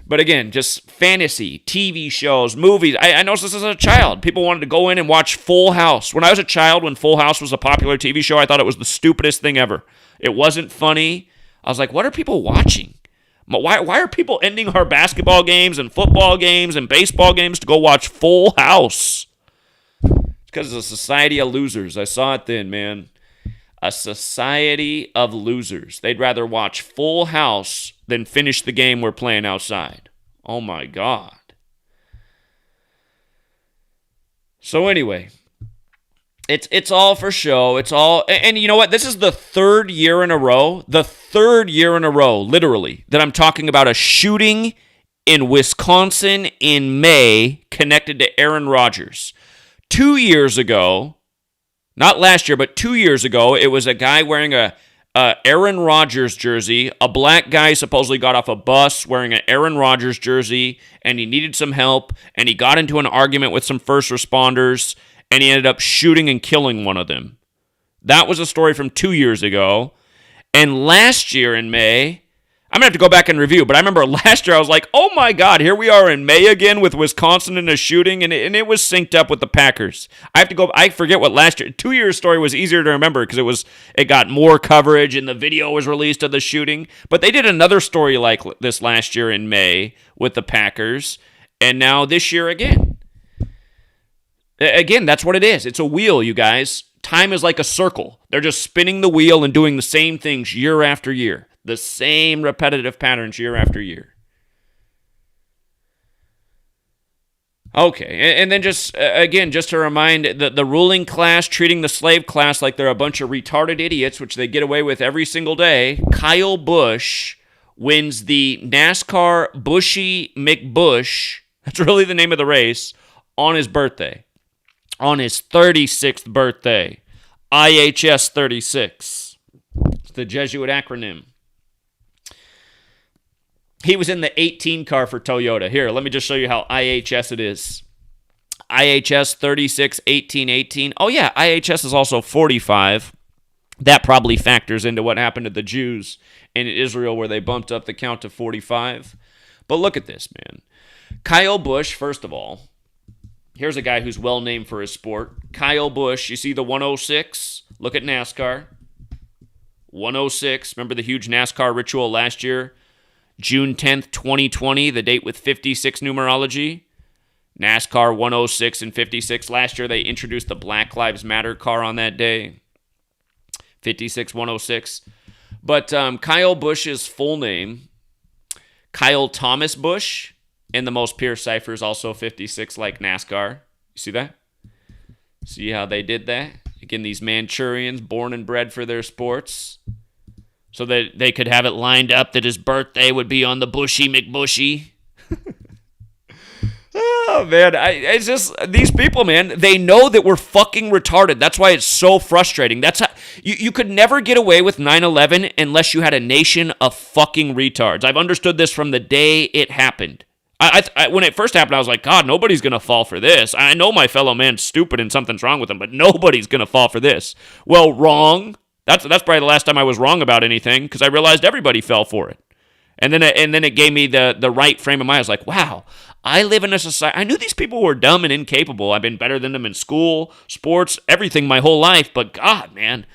But again, just fantasy, TV shows, movies. I noticed this as a child. People wanted to go in and watch Full House. When I was a child, when Full House was a popular TV show, I thought it was the stupidest thing ever. It wasn't funny. I was like, what are people watching? Why are people ending our basketball games and football games and baseball games to go watch Full House? It's because it's a society of losers. I saw it then, man. A society of losers. They'd rather watch Full House than finish the game we're playing outside. Oh my God. So anyway, it's all for show. It's all, and you know what? This is the third year in a row, literally, that I'm talking about a shooting in Wisconsin in May connected to Aaron Rodgers. 2 years ago, not last year, but 2 years ago, it was a guy wearing a Aaron Rodgers jersey. A black guy supposedly got off a bus wearing an Aaron Rodgers jersey, and he needed some help, and he got into an argument with some first responders, and he ended up shooting and killing one of them. That was a story from 2 years ago. And last year in May, I'm going to have to go back and review, but I remember last year I was like, oh my God, here we are in May again with Wisconsin in a shooting, and it was synced up with the Packers. I forget what last year, 2 years story was easier to remember because it got more coverage and the video was released of the shooting. But they did another story like this last year in May with the Packers, and now this year again. Again, that's what it is. It's a wheel, you guys. Time is like a circle. They're just spinning the wheel and doing the same things year after year. The same repetitive patterns year after year. Okay, and then just to remind the ruling class treating the slave class like they're a bunch of retarded idiots, which they get away with every single day. Kyle Busch wins the NASCAR Bushy McBush, that's really the name of the race, on his birthday. On his 36th birthday. IHS 36. It's the Jesuit acronym. He was in the 18 car for Toyota. Here, let me just show you how IHS it is. IHS 36, 18, 18. Oh yeah, IHS is also 45. That probably factors into what happened to the Jews in Israel where they bumped up the count to 45. But look at this, man. Kyle Busch, first of all, here's a guy who's well named for his sport. Kyle Busch, you see the 106? Look at NASCAR. 106. Remember the huge NASCAR ritual last year? June 10th, 2020, the date with 56 numerology. NASCAR 106 and 56. Last year they introduced the Black Lives Matter car on that day. 56, 106. But Kyle Busch's full name, Kyle Thomas Busch. And the most pure cipher is also 56 like NASCAR. You see that? See how they did that? Again, these Manchurians born and bred for their sports. So that they could have it lined up that his birthday would be on the Bushy McBushy. Oh, man. It's just, these people, man, they know that we're fucking retarded. That's why it's so frustrating. That's how, you could never get away with 9/11 unless you had a nation of fucking retards. I've understood this from the day it happened. When it first happened, I was like, God, nobody's going to fall for this. I know my fellow man's stupid and something's wrong with him, but nobody's going to fall for this. Well, wrong. That's probably the last time I was wrong about anything because I realized everybody fell for it. And then it gave me the right frame of mind. I was like, wow, I live in a society. I knew these people were dumb and incapable. I've been better than them in school, sports, everything my whole life. But God, man,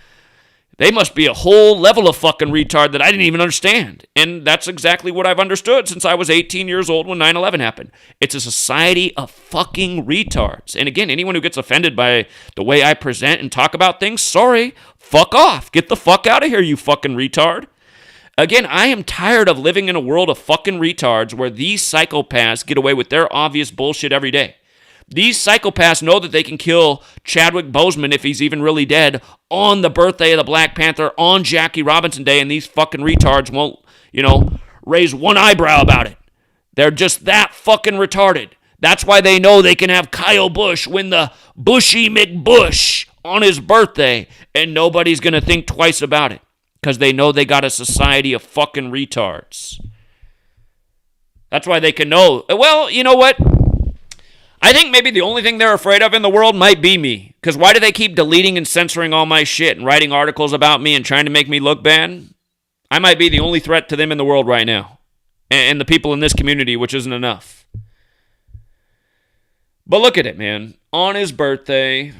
they must be a whole level of fucking retard that I didn't even understand. And that's exactly what I've understood since I was 18 years old when 9/11 happened. It's a society of fucking retards. And again, anyone who gets offended by the way I present and talk about things, sorry, fuck off. Get the fuck out of here, you fucking retard. Again, I am tired of living in a world of fucking retards where these psychopaths get away with their obvious bullshit every day. These psychopaths know that they can kill Chadwick Boseman if he's even really dead on the birthday of the Black Panther on Jackie Robinson Day, and these fucking retards won't, raise one eyebrow about it. They're just that fucking retarded. That's why they know they can have Kyle Busch win the Bushy McBush on his birthday, and nobody's going to think twice about it because they know they got a society of fucking retards. That's why they can know. Well, you know what? I think maybe the only thing they're afraid of in the world might be me. Because why do they keep deleting and censoring all my shit and writing articles about me and trying to make me look bad? I might be the only threat to them in the world right now. And the people in this community, which isn't enough. But look at it, man. On his birthday,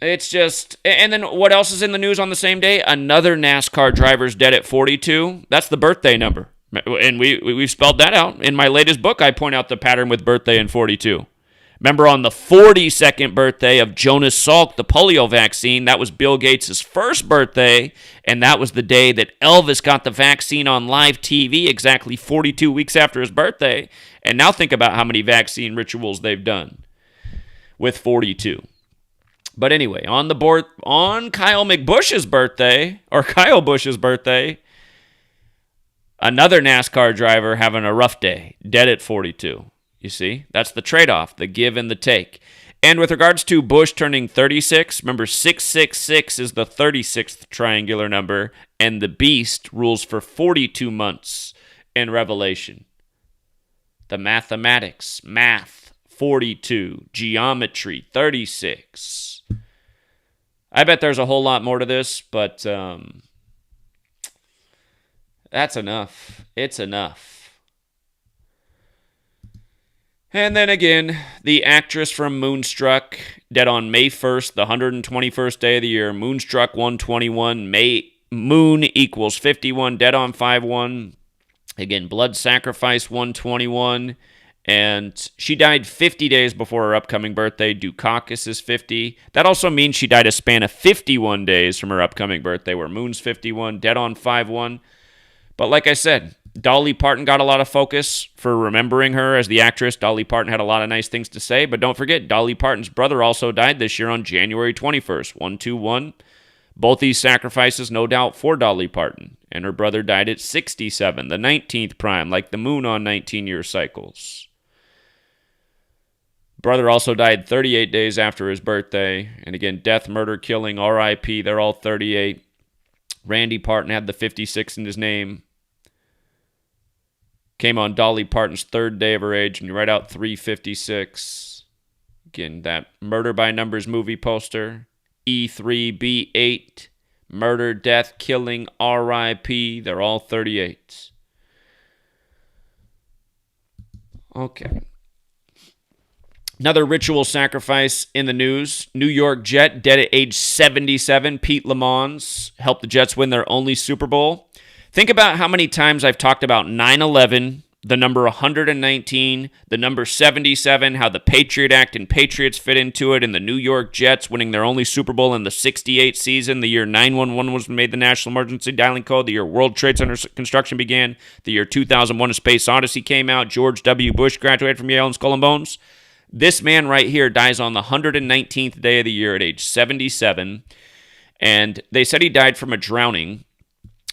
it's just... And then what else is in the news on the same day? Another NASCAR driver's dead at 42. That's the birthday number. And we've spelled that out. In my latest book, I point out the pattern with birthday and 42. Remember on the 42nd birthday of Jonas Salk, the polio vaccine, that was Bill Gates' first birthday, and that was the day that Elvis got the vaccine on live TV exactly 42 weeks after his birthday. And now think about how many vaccine rituals they've done with 42. But anyway, on the board, on Kyle Busch's birthday, another NASCAR driver having a rough day, dead at 42. You see, that's the trade-off, the give and the take. And with regards to Bush turning 36, remember 666 is the 36th triangular number, and the beast rules for 42 months in Revelation. The mathematics, math, 42, geometry, 36. I bet there's a whole lot more to this, but that's enough. It's enough. And then again, the actress from Moonstruck, dead on May 1st, the 121st day of the year. Moonstruck 121, Moon equals 51, dead on 5-1. Again, Blood Sacrifice 121. And she died 50 days before her upcoming birthday. Dukakis is 50. That also means she died a span of 51 days from her upcoming birthday, where Moon's 51, dead on 5-1. But like I said, Dolly Parton got a lot of focus for remembering her as the actress. Dolly Parton had a lot of nice things to say, but don't forget, Dolly Parton's brother also died this year on January 21st, 121. Both these sacrifices, no doubt, for Dolly Parton. And her brother died at 67, the 19th prime, like the moon on 19-year cycles. Brother also died 38 days after his birthday. And again, death, murder, killing, R.I.P., they're all 38. Randy Parton had the 56 in his name. Came on Dolly Parton's third day of her age, and you write out 356. Again, that Murder by Numbers movie poster. E3B8. Murder, death, killing, R.I.P. They're all 38. Okay. Another ritual sacrifice in the news. New York Jet, dead at age 77. Pete Lammons helped the Jets win their only Super Bowl. Think about how many times I've talked about 9/11, the number 119, the number 77, how the Patriot Act and Patriots fit into it, and the New York Jets winning their only Super Bowl in the 68 season, the year 911 was made the national emergency dialing code, the year World Trade Center construction began, the year 2001 A Space Odyssey came out, George W. Bush graduated from Yale and Skull and Bones. This man right here dies on the 119th day of the year at age 77, and they said he died from a drowning.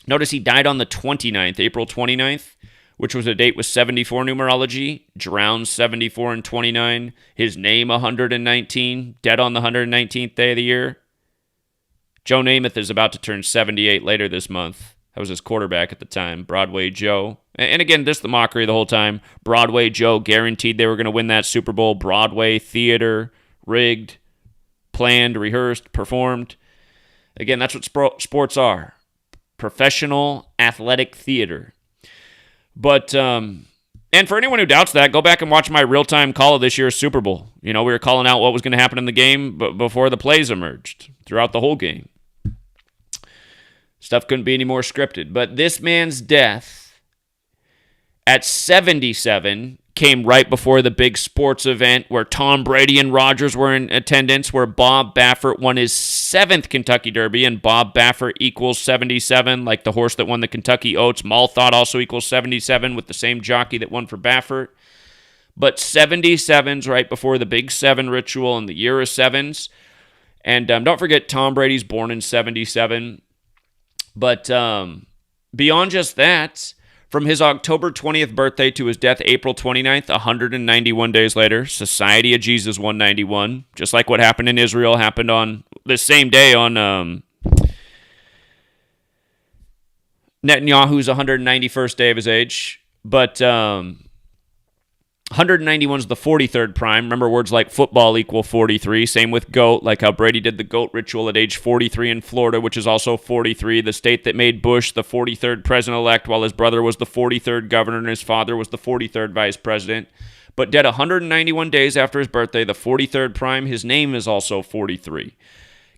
Notice he died on the 29th, April 29th, which was a date with 74 numerology. Drowned 74 and 29. His name 119. Dead on the 119th day of the year. Joe Namath is about to turn 78 later this month. That was his quarterback at the time, Broadway Joe. And again, this is the mockery the whole time. Broadway Joe guaranteed they were going to win that Super Bowl. Broadway, theater, rigged, planned, rehearsed, performed. Again, that's what sports are. Professional athletic theater. But, and for anyone who doubts that, go back and watch my real-time call of this year's Super Bowl. You know, we were calling out what was going to happen in the game before the plays emerged throughout the whole game. Stuff couldn't be any more scripted. But this man's death at 77 came right before the big sports event where Tom Brady and Rodgers were in attendance, where Bob Baffert won his 7th Kentucky Derby, and Bob Baffert equals 77, like the horse that won the Kentucky Oaks. Malthot also equals 77 with the same jockey that won for Baffert. But 77's right before the Big 7 ritual and the year of sevens. And don't forget, Tom Brady's born in 77. But beyond just that, From his October 20th birthday to his death April 29th, 191 days later, Society of Jesus 191, just like what happened in Israel, happened on the same day on Netanyahu's 191st day of his age. But 191 is the 43rd prime. Remember, words like football equal 43. Same with GOAT, like how Brady did the GOAT ritual at age 43 in Florida, which is also 43, the state that made Bush the 43rd president-elect while his brother was the 43rd governor and his father was the 43rd vice president. But dead 191 days after his birthday, the 43rd prime, his name is also 43.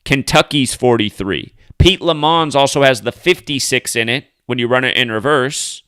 Kentucky's 43. Pete Lammons also has the 56 in it when you run it in reverse.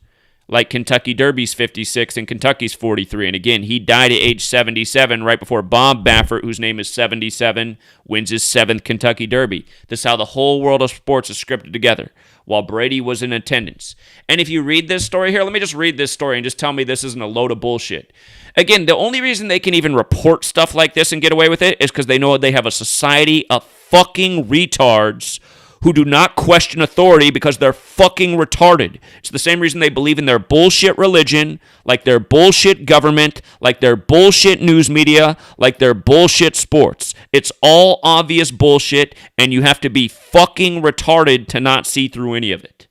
Like Kentucky Derby's 56 and Kentucky's 43. And again, he died at age 77 right before Bob Baffert, whose name is 77, wins his 7th Kentucky Derby. This is how the whole world of sports is scripted together while Brady was in attendance. And if you read this story here, let me just read this story and just tell me this isn't a load of bullshit. Again, the only reason they can even report stuff like this and get away with it is because they know they have a society of fucking retards who do not question authority because they're fucking retarded. It's the same reason they believe in their bullshit religion, like their bullshit government, like their bullshit news media, like their bullshit sports. It's all obvious bullshit, and you have to be fucking retarded to not see through any of it.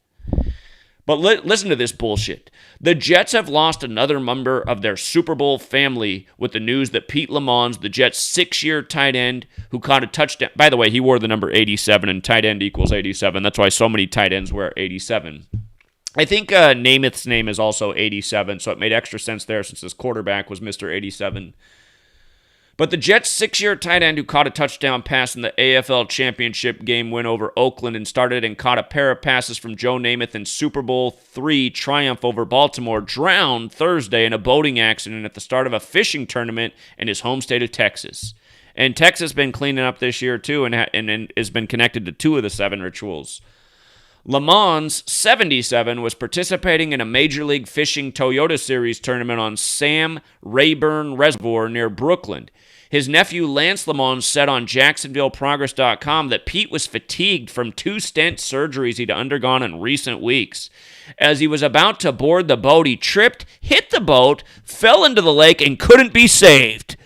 But listen to this bullshit. The Jets have lost another member of their Super Bowl family with the news that Pete Lammons, the Jets' 6-year tight end who caught a touchdown. By the way, he wore the number 87, and tight end equals 87. That's why so many tight ends wear 87. I think Namath's name is also 87, so it made extra sense there since his quarterback was Mr. 87. But the Jets' 6-year tight end who caught a touchdown pass in the AFL Championship game win over Oakland and started and caught a pair of passes from Joe Namath in Super Bowl III triumph over Baltimore drowned Thursday in a boating accident at the start of a fishing tournament in his home state of Texas. And Texas has been cleaning up this year too and has been connected to 2 of the 7 rituals. Lammons, 77, was participating in a Major League Fishing Toyota Series tournament on Sam Rayburn Reservoir near Brooklyn. His nephew Lance Lammons said on JacksonvilleProgress.com that Pete was fatigued from 2 stent surgeries he'd undergone in recent weeks. As he was about to board the boat, he tripped, hit the boat, fell into the lake, and couldn't be saved.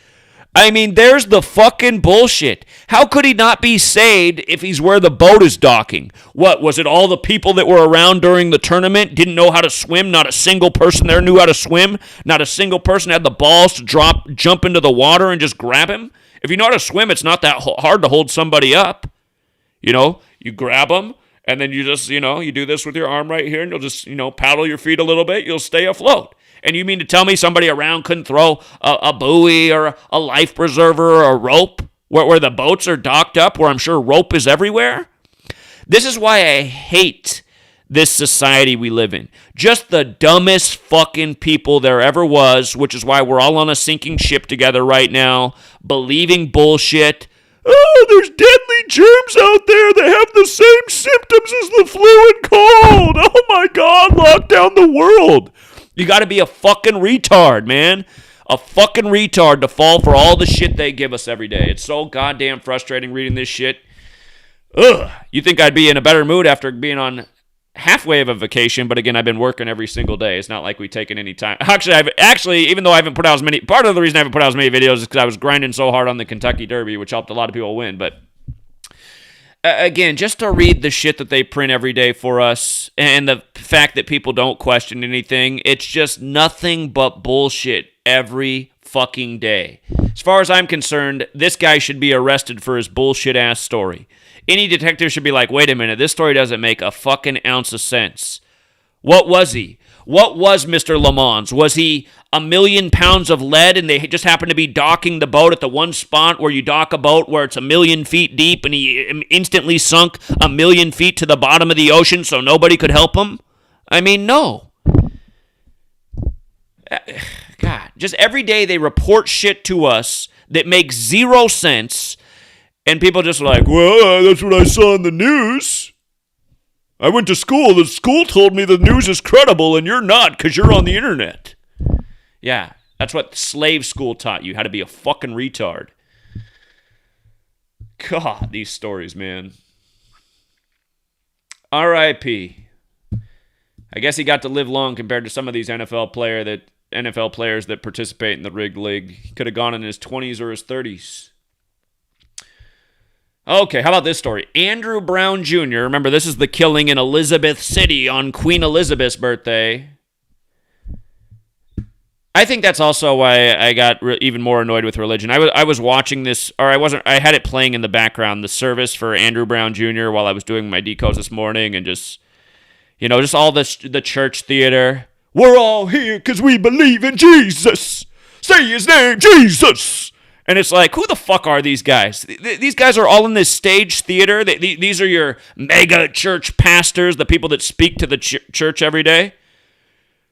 I mean, there's the fucking bullshit. How could he not be saved if he's where the boat is docking? What, was it all the people that were around during the tournament didn't know how to swim? Not a single person there knew how to swim? Not a single person had the balls to jump into the water and just grab him? If you know how to swim, it's not that hard to hold somebody up. You know, you grab them, and then you just, you do this with your arm right here, and you'll just, paddle your feet a little bit, you'll stay afloat. And you mean to tell me somebody around couldn't throw a buoy or a life preserver or a rope where the boats are docked up, where I'm sure rope is everywhere? This is why I hate this society we live in. Just the dumbest fucking people there ever was, which is why we're all on a sinking ship together right now, believing bullshit. Oh, there's deadly germs out there that have the same symptoms as the flu and cold. Oh my God, lock down the world. You got to be a fucking retard, man. A fucking retard to fall for all the shit they give us every day. It's so goddamn frustrating reading this shit. Ugh. You think I'd be in a better mood after being on halfway of a vacation, but again, I've been working every single day. It's not like we've taken any time. Actually, even though I haven't put out as many, part of the reason I haven't put out as many videos is because I was grinding so hard on the Kentucky Derby, which helped a lot of people win, but again, just to read the shit that they print every day for us and the fact that people don't question anything, it's just nothing but bullshit every fucking day. As far as I'm concerned, this guy should be arrested for his bullshit-ass story. Any detective should be like, wait a minute, this story doesn't make a fucking ounce of sense. What was he? What was Mr. Lammons? Was he 1,000,000 pounds of lead and they just happened to be docking the boat at the one spot where you dock a boat where it's 1,000,000 feet deep and he instantly sunk 1,000,000 feet to the bottom of the ocean so nobody could help him? I mean, no. God, just every day they report shit to us that makes 0 sense and people just are like, well, that's what I saw in the news. I went to school. The school told me the news is credible, and you're not because you're on the internet. Yeah, that's what slave school taught you, how to be a fucking retard. God, these stories, man. R.I.P. I guess he got to live long compared to some of these NFL players that participate in the rigged league. He could have gone in his 20s or his 30s. Okay, how about this story? Andrew Brown Jr., remember this is the killing in Elizabeth City on Queen Elizabeth's birthday. I think that's also why I got even more annoyed with religion. I was watching this, or I had it playing in the background, the service for Andrew Brown Jr. while I was doing my decos this morning, and just all the church theater. We're all here because we believe in Jesus. Say his name, Jesus. And it's like, who the fuck are these guys? These guys are all in this stage theater. These are your mega church pastors, the people that speak to the church every day.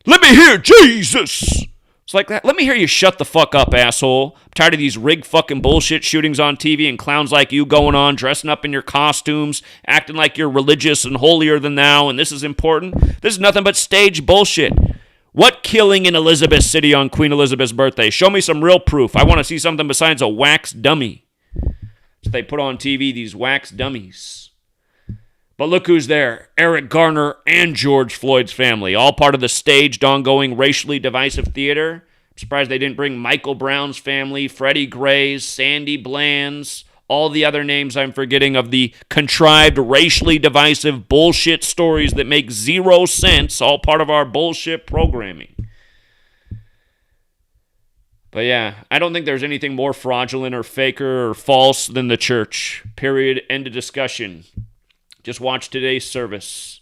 Let me hear Jesus. It's like, let me hear you shut the fuck up, asshole. I'm tired of these rigged fucking bullshit shootings on TV and clowns like you going on, dressing up in your costumes, acting like you're religious and holier than thou, and this is important. This is nothing but stage bullshit. What killing in Elizabeth City on Queen Elizabeth's birthday? Show me some real proof. I want to see something besides a wax dummy. So they put on TV these wax dummies. But look who's there. Eric Garner and George Floyd's family, all part of the staged, ongoing, racially divisive theater. I'm surprised they didn't bring Michael Brown's family, Freddie Gray's, Sandy Bland's, all the other names I'm forgetting of the contrived, racially divisive bullshit stories that make zero sense, all part of our bullshit programming. But yeah, I don't think there's anything more fraudulent or faker or false than the church. Period. End of discussion. Just watch today's service.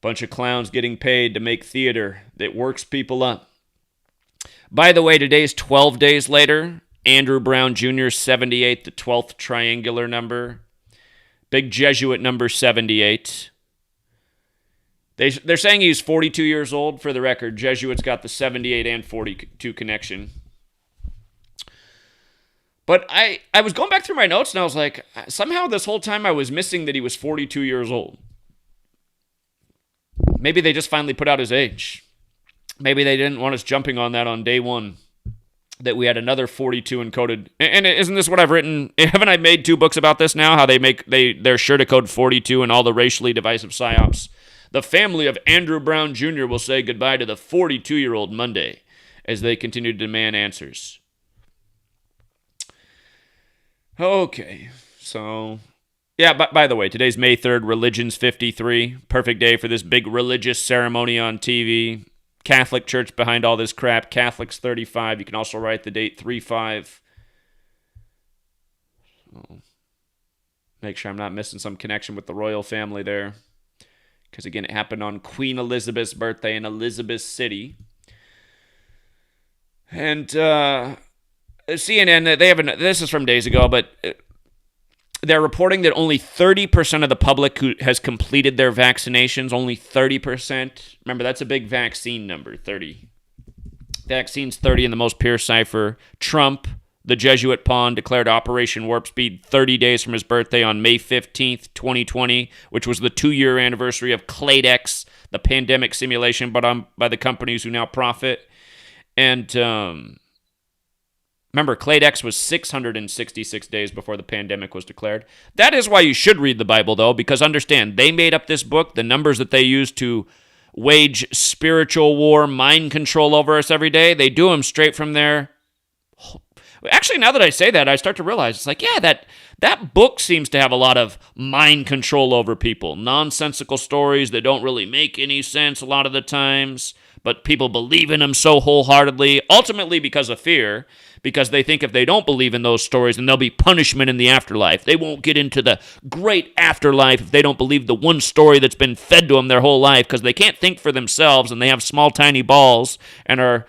Bunch of clowns getting paid to make theater that works people up. By the way, today's 12 days later. Andrew Brown Jr., 78, the 12th triangular number. Big Jesuit number 78. They're saying he's 42 years old. For the record, Jesuits got the 78 and 42 connection. But I was going back through my notes, and I was like, somehow this whole time I was missing that he was 42 years old. Maybe they just finally put out his age. Maybe they didn't want us jumping on that on day one, that we had another 42 encoded. And isn't this what I've written? Haven't I made 2 books about this now? How they're sure to code 42 in all the racially divisive psyops. The family of Andrew Brown Jr. will say goodbye to the 42-year-old Monday as they continue to demand answers. Okay, so yeah, by the way, today's May 3rd, Religion's 53. Perfect day for this big religious ceremony on TV. Catholic Church behind all this crap. Catholics 35. You can also write the date 3/5. So make sure I'm not missing some connection with the royal family there. Because again, it happened on Queen Elizabeth's birthday in Elizabeth City. And CNN, this is from days ago, but they're reporting that only 30% of the public who has completed their vaccinations, only 30%. Remember, that's a big vaccine number, 30. Vaccines 30 in the most pure cipher. Trump, the Jesuit pawn, declared Operation Warp Speed 30 days from his birthday on May 15th, 2020, which was the 2-year anniversary of Cladex, the pandemic simulation by the companies who now profit. And remember, Cladex was 666 days before the pandemic was declared. That is why you should read the Bible, though, because understand, they made up this book, the numbers that they use to wage spiritual war, mind control over us every day, they do them straight from there. Actually, now that I say that, I start to realize, it's like, yeah, that book seems to have a lot of mind control over people. Nonsensical stories that don't really make any sense a lot of the times, but people believe in them so wholeheartedly, ultimately because of fear, because they think if they don't believe in those stories, then there'll be punishment in the afterlife. They won't get into the great afterlife if they don't believe the one story that's been fed to them their whole life, because they can't think for themselves, and they have small, tiny balls, and are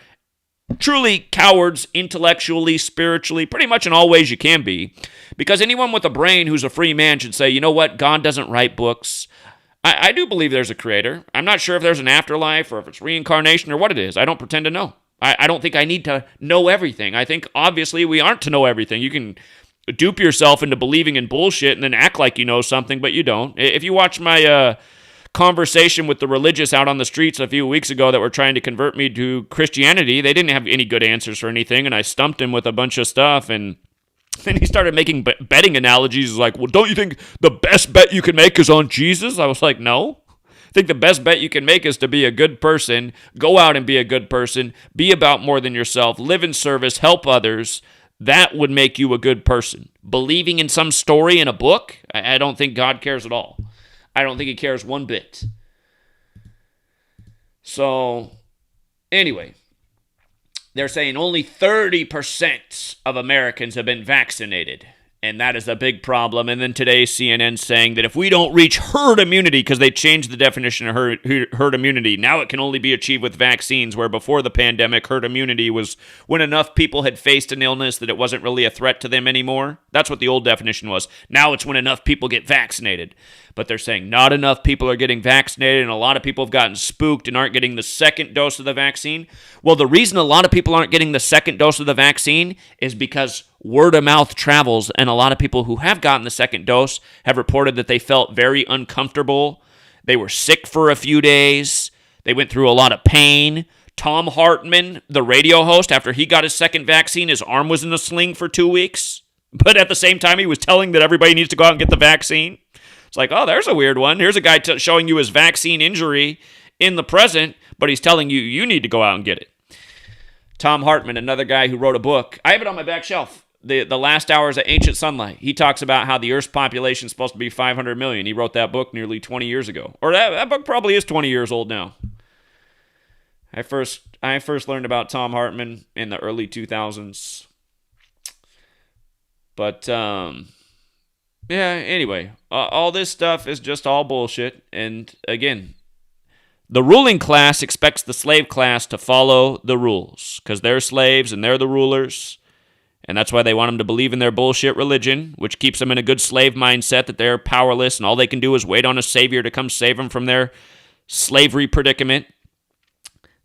truly cowards intellectually, spiritually, pretty much in all ways you can be. Because anyone with a brain who's a free man should say, you know what, God doesn't write books. I do believe there's a creator. I'm not sure if there's an afterlife or if it's reincarnation or what it is. I don't pretend to know. I don't think I need to know everything. I think, obviously, we aren't to know everything. You can dupe yourself into believing in bullshit and then act like you know something, but you don't. If you watch my conversation with the religious out on the streets a few weeks ago that were trying to convert me to Christianity, they didn't have any good answers for anything, and I stumped him with a bunch of stuff, and then he started making betting analogies like, well, don't you think the best bet you can make is on Jesus? I was like, no. think the best bet you can make is to be a good person, go out and be a good person, be about more than yourself, live in service, help others. That would make you a good person. Believing in some story in a book, I don't think God cares at all. I don't think he cares one bit. So, anyway, they're saying only 30% of Americans have been vaccinated. And that is a big problem. And then today, CNN saying that if we don't reach herd immunity, because they changed the definition of herd immunity, now it can only be achieved with vaccines, where before the pandemic, herd immunity was when enough people had faced an illness that it wasn't really a threat to them anymore. That's what the old definition was. Now it's when enough people get vaccinated. But they're saying not enough people are getting vaccinated, and a lot of people have gotten spooked and aren't getting the second dose of the vaccine. Well, the reason a lot of people aren't getting the second dose of the vaccine is because word of mouth travels, and a lot of people who have gotten the second dose have reported that they felt very uncomfortable. They were sick for a few days. They went through a lot of pain. Tom Hartman, the radio host, after he got his second vaccine, his arm was in a sling for 2 weeks. But at the same time, he was telling that everybody needs to go out and get the vaccine. It's like, oh, there's a weird one. Here's a guy showing you his vaccine injury in the present, but he's telling you, you need to go out and get it. Tom Hartman, another guy who wrote a book. I have it on my back shelf. The Last Hours of Ancient Sunlight. He talks about how the Earth's population is supposed to be 500 million. He wrote that book nearly 20 years ago. Or that book probably is 20 years old now. I first learned about Tom Hartman in the early 2000s. But, yeah, anyway, all this stuff is just all bullshit. And again, the ruling class expects the slave class to follow the rules because they're slaves and they're the rulers. And that's why they want them to believe in their bullshit religion, which keeps them in a good slave mindset that they're powerless and all they can do is wait on a savior to come save them from their slavery predicament.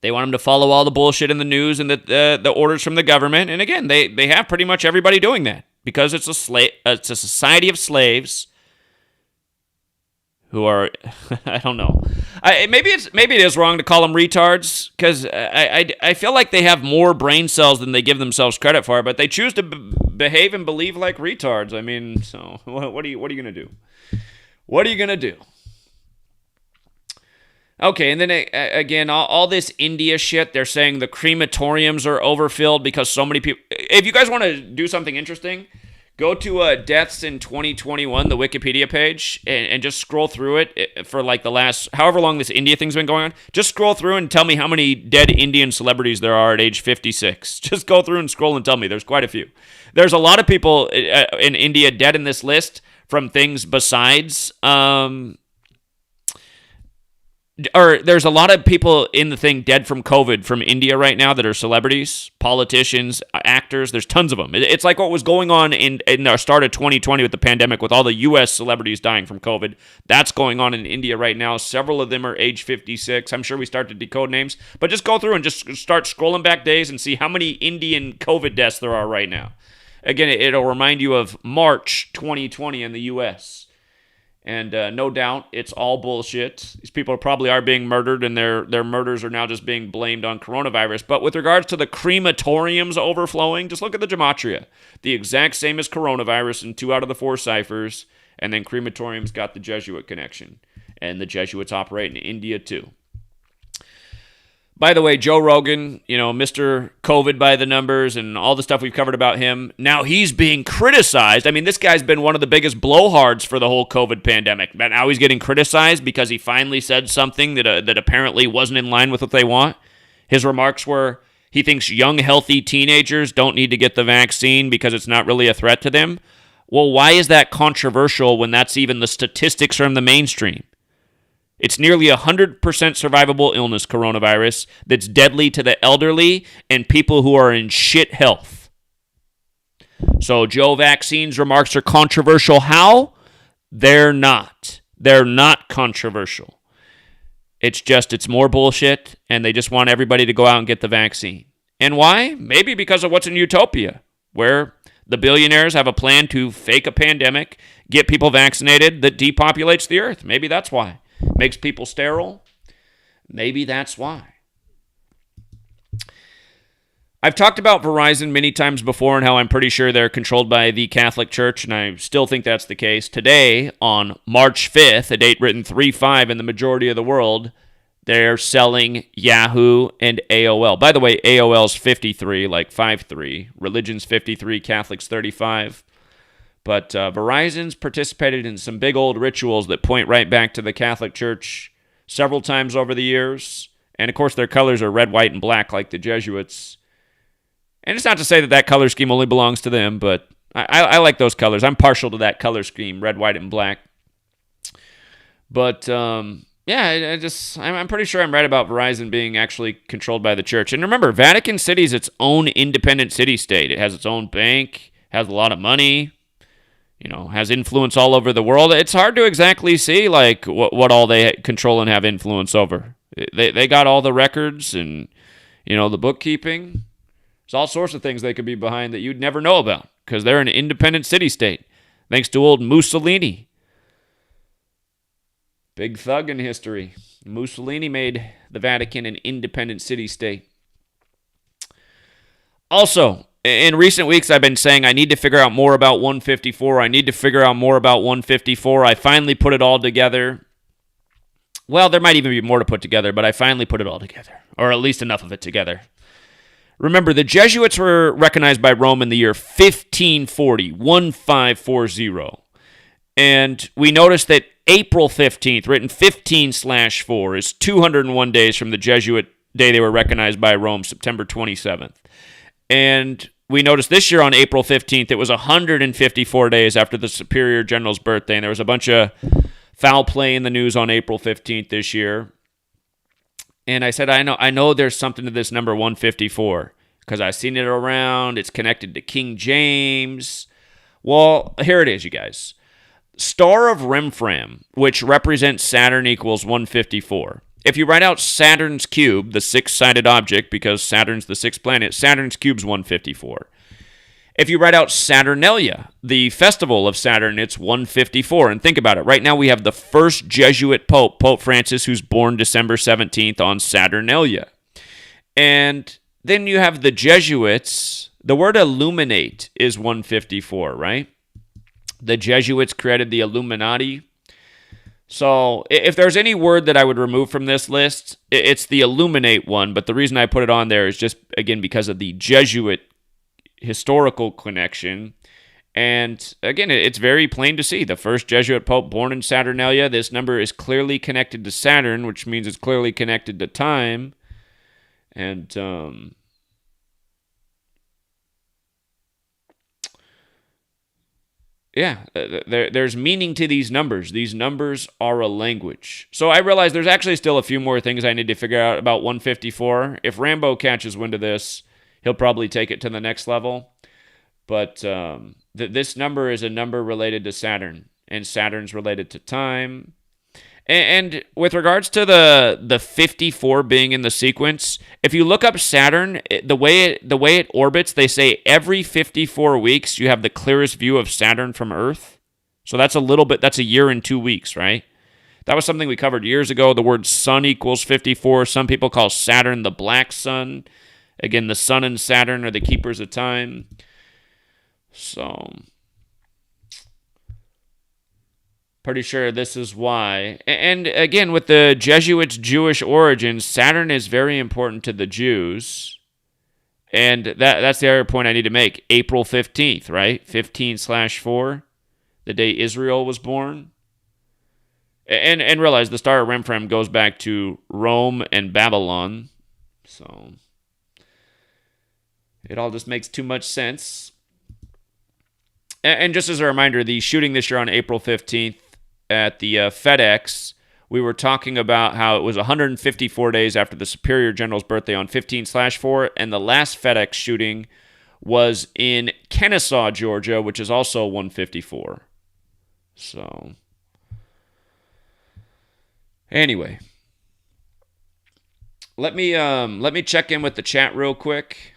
They want them to follow all the bullshit in the news and the orders from the government. And again, they have pretty much everybody doing that because it's a society of slaves who are, I don't know. Maybe it is wrong to call them retards because I feel like they have more brain cells than they give themselves credit for, but they choose to behave and believe like retards. I mean, so what are you going to do? What are you going to do? Okay, and then again, all this India shit, they're saying the crematoriums are overfilled because so many people... If you guys want to do something interesting, go to Deaths in 2021, the Wikipedia page, and just scroll through it for like the last... However long this India thing's been going on. Just scroll through and tell me how many dead Indian celebrities there are at age 56. Just go through and scroll and tell me. There's quite a few. There's a lot of people in India dead in this list from things besides... Or there's a lot of people in the thing dead from COVID from India right now that are celebrities, politicians, actors. There's tons of them. It's like what was going on in the start of 2020 with the pandemic with all the U.S. celebrities dying from COVID. That's going on in India right now. Several of them are age 56. I'm sure we start to decode names. But just go through and just start scrolling back days and see how many Indian COVID deaths there are right now. Again, it'll remind you of March 2020 in the U.S., and no doubt, it's all bullshit. These people probably are being murdered, and their murders are now just being blamed on coronavirus. But with regards to the crematoriums overflowing, just look at the gematria. The exact same as coronavirus in 2 out of the 4 ciphers, and then crematoriums got the Jesuit connection. And the Jesuits operate in India, too. By the way, Joe Rogan, Mr. COVID by the numbers and all the stuff we've covered about him, now he's being criticized. I mean, this guy's been one of the biggest blowhards for the whole COVID pandemic. But now he's getting criticized because he finally said something that apparently wasn't in line with what they want. His remarks were he thinks young, healthy teenagers don't need to get the vaccine because it's not really a threat to them. Well, why is that controversial when that's even the statistics from the mainstream? It's nearly 100% survivable illness, coronavirus, that's deadly to the elderly and people who are in shit health. So Joe Vaccine's remarks are controversial. How? They're not. They're not controversial. It's more bullshit, and they just want everybody to go out and get the vaccine. And why? Maybe because of what's in Utopia, where the billionaires have a plan to fake a pandemic, get people vaccinated that depopulates the earth. Maybe that's why. Makes people sterile? Maybe that's why. I've talked about Verizon many times before and how I'm pretty sure they're controlled by the Catholic Church, and I still think that's the case. Today, on March 5th, a date written 3/5 in the majority of the world, they're selling Yahoo and AOL. By the way, AOL's 53, like 5-3. Religion's 53, Catholics 35. But Verizon's participated in some big old rituals that point right back to the Catholic Church several times over the years. And, of course, their colors are red, white, and black like the Jesuits. And it's not to say that that color scheme only belongs to them, but I like those colors. I'm partial to that color scheme, red, white, and black. But, yeah, I'm pretty sure I'm right about Verizon being actually controlled by the church. And remember, Vatican City is its own independent city-state. It has its own bank, has a lot of money, has influence all over the world. It's hard to exactly see, like, what all they control and have influence over. They got all the records and, the bookkeeping. There's all sorts of things they could be behind that you'd never know about because they're an independent city-state, thanks to old Mussolini. Big thug in history. Mussolini made the Vatican an independent city-state. Also, in recent weeks, I've been saying I need to figure out more about 154. I need to figure out more about 154. I finally put it all together. Well, there might even be more to put together, but I finally put it all together, or at least enough of it together. Remember, the Jesuits were recognized by Rome in the year 1540, 1540. And we noticed that April 15th, written 15/4, is 201 days from the Jesuit day they were recognized by Rome, September 27th. And we noticed this year on April 15th, it was 154 days after the Superior General's birthday. And there was a bunch of foul play in the news on April 15th this year. And I said, I know there's something to this number 154 because I've seen it around. It's connected to King James. Well, here it is, you guys. Star of Remfram, which represents Saturn, equals 154. If you write out Saturn's cube, the six-sided object, because Saturn's the sixth planet, Saturn's cube's 154. If you write out Saturnalia, the festival of Saturn, it's 154. And think about it. Right now we have the first Jesuit Pope, Pope Francis, who's born December 17th on Saturnalia. And then you have the Jesuits. The word illuminate is 154, right? The Jesuits created the Illuminati. So if there's any word that I would remove from this list, it's the illuminate one. But the reason I put it on there is just, again, because of the Jesuit historical connection. And again, it's very plain to see. The first Jesuit Pope born in Saturnalia. This number is clearly connected to Saturn, which means it's clearly connected to time. And there's meaning to these numbers. These numbers are a language. So I realize there's actually still a few more things I need to figure out about 154. If Rambo catches wind of this, he'll probably take it to the next level. But this number is a number related to Saturn, and Saturn's related to time. And with regards to the 54 being in the sequence, if you look up Saturn, the way it orbits, they say every 54 weeks you have the clearest view of Saturn from Earth. So that's a year and 2 weeks, right? That was something we covered years ago. The word sun equals 54. Some people call Saturn the black sun. Again, the sun and Saturn are the keepers of time. So pretty sure this is why. And again, with the Jesuits' Jewish origins, Saturn is very important to the Jews. And that's the other point I need to make. April 15th, right? 15/4, the day Israel was born. And realize the Star of Remfram goes back to Rome and Babylon. So it all just makes too much sense. And just as a reminder, the shooting this year on April 15th at the FedEx, we were talking about how it was 154 days after the Superior General's birthday on 15/4, and the last FedEx shooting was in Kennesaw, Georgia, which is also 154. So anyway, let me check in with the chat real quick.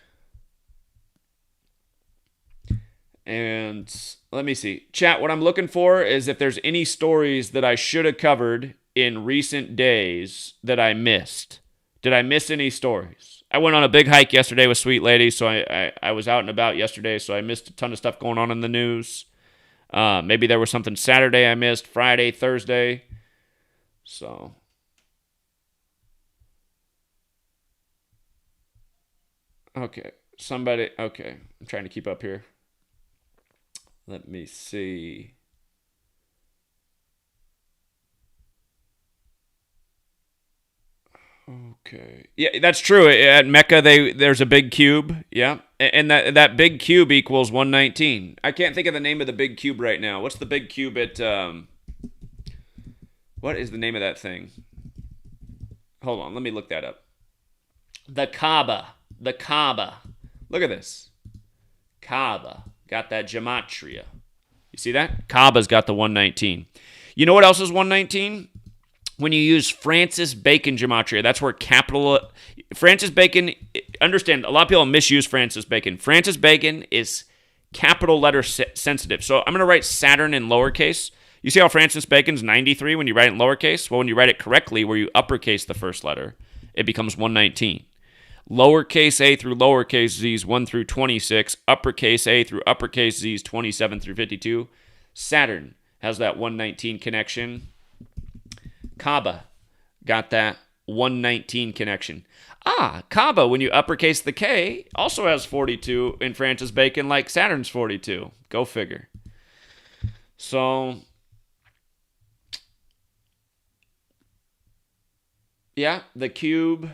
And let me see. Chat, what I'm looking for is if there's any stories that I should have covered in recent days that I missed. Did I miss any stories? I went on a big hike yesterday with Sweet Lady, so I was out and about yesterday, so I missed a ton of stuff going on in the news. Maybe there was something Saturday I missed, Friday, Thursday. So, okay. Okay. I'm trying to keep up here. Let me see. Okay. Yeah, that's true. At Mecca, there's a big cube. Yeah, and that big cube equals 119. I can't think of the name of the big cube right now. What's the big cube at? What is the name of that thing? Hold on, let me look that up. The Kaaba. The Kaaba. Look at this. Kaaba got that gematria. You see that? Kaaba's got the 119. You know what else is 119? When you use Francis Bacon gematria, that's where Francis Bacon, understand, a lot of people misuse Francis Bacon. Francis Bacon is capital letter sensitive. So I'm going to write Saturn in lowercase. You see how Francis Bacon's 93 when you write it in lowercase? Well, when you write it correctly, where you uppercase the first letter, it becomes 119. Lowercase a through lowercase z's 1 through 26, uppercase a through uppercase z's 27 through 52. Saturn has that 119 connection. Kaaba got that 119 connection. Kaaba, when you uppercase the K, also has 42 in Francis Bacon, like Saturn's 42. Go figure. So, yeah, the cube.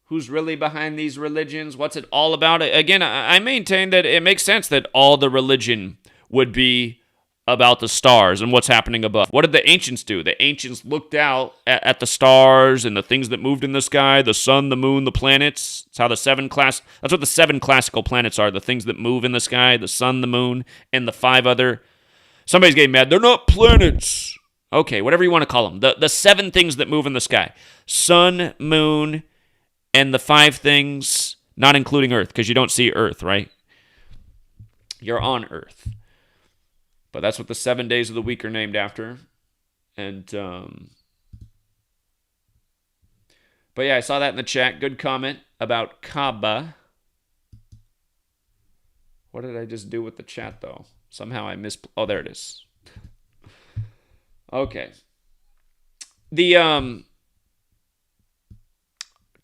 Who's really behind these religions? What's it all about? Again, I maintain that it makes sense that all the religion would be about the stars and what's happening above. What did the ancients do? The ancients looked out at the stars and the things that moved in the sky, the sun, the moon, the planets. That's how that's what the 7 classical planets are, the things that move in the sky, the sun, the moon, and the 5 other. Somebody's getting mad. They're not planets. Okay, whatever you want to call them. The 7 things that move in the sky. Sun, moon, and the 5 things, not including Earth, because you don't see Earth, right? You're on Earth. But that's what the 7 days of the week are named after. And, but yeah, I saw that in the chat. Good comment about Kaaba. What did I just do with the chat, though? Somehow I oh, there it is. Okay. The,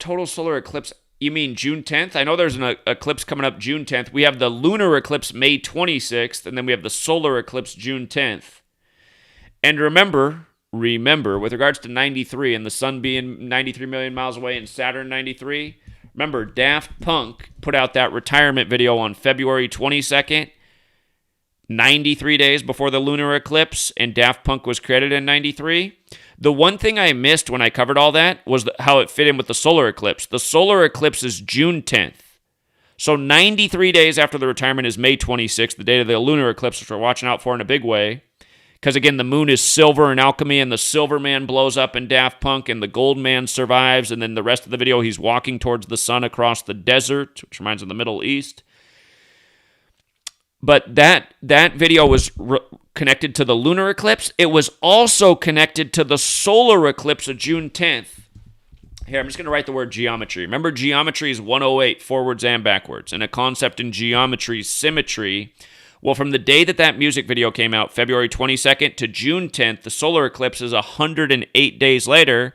total solar eclipse, you mean June 10th? I know there's an eclipse coming up June 10th. We have the lunar eclipse May 26th, and then we have the solar eclipse June 10th. And remember, with regards to 93 and the sun being 93 million miles away and Saturn 93, remember, Daft Punk put out that retirement video on February 22nd, 93 days before the lunar eclipse, and Daft Punk was credited in 93. The one thing I missed when I covered all that was how it fit in with the solar eclipse. The solar eclipse is June 10th. So 93 days after the retirement is May 26th, the date of the lunar eclipse, which we're watching out for in a big way. Because again, the moon is silver in alchemy, and the silver man blows up in Daft Punk, and the gold man survives, and then the rest of the video, he's walking towards the sun across the desert, which reminds of the Middle East. But that video was connected to the lunar eclipse. It was also connected to the solar eclipse of June 10th. Here, I'm just going to write the word geometry. Remember, geometry is 108, forwards and backwards. And a concept in geometry, symmetry. Well, from the day that music video came out, February 22nd to June 10th, the solar eclipse is 108 days later.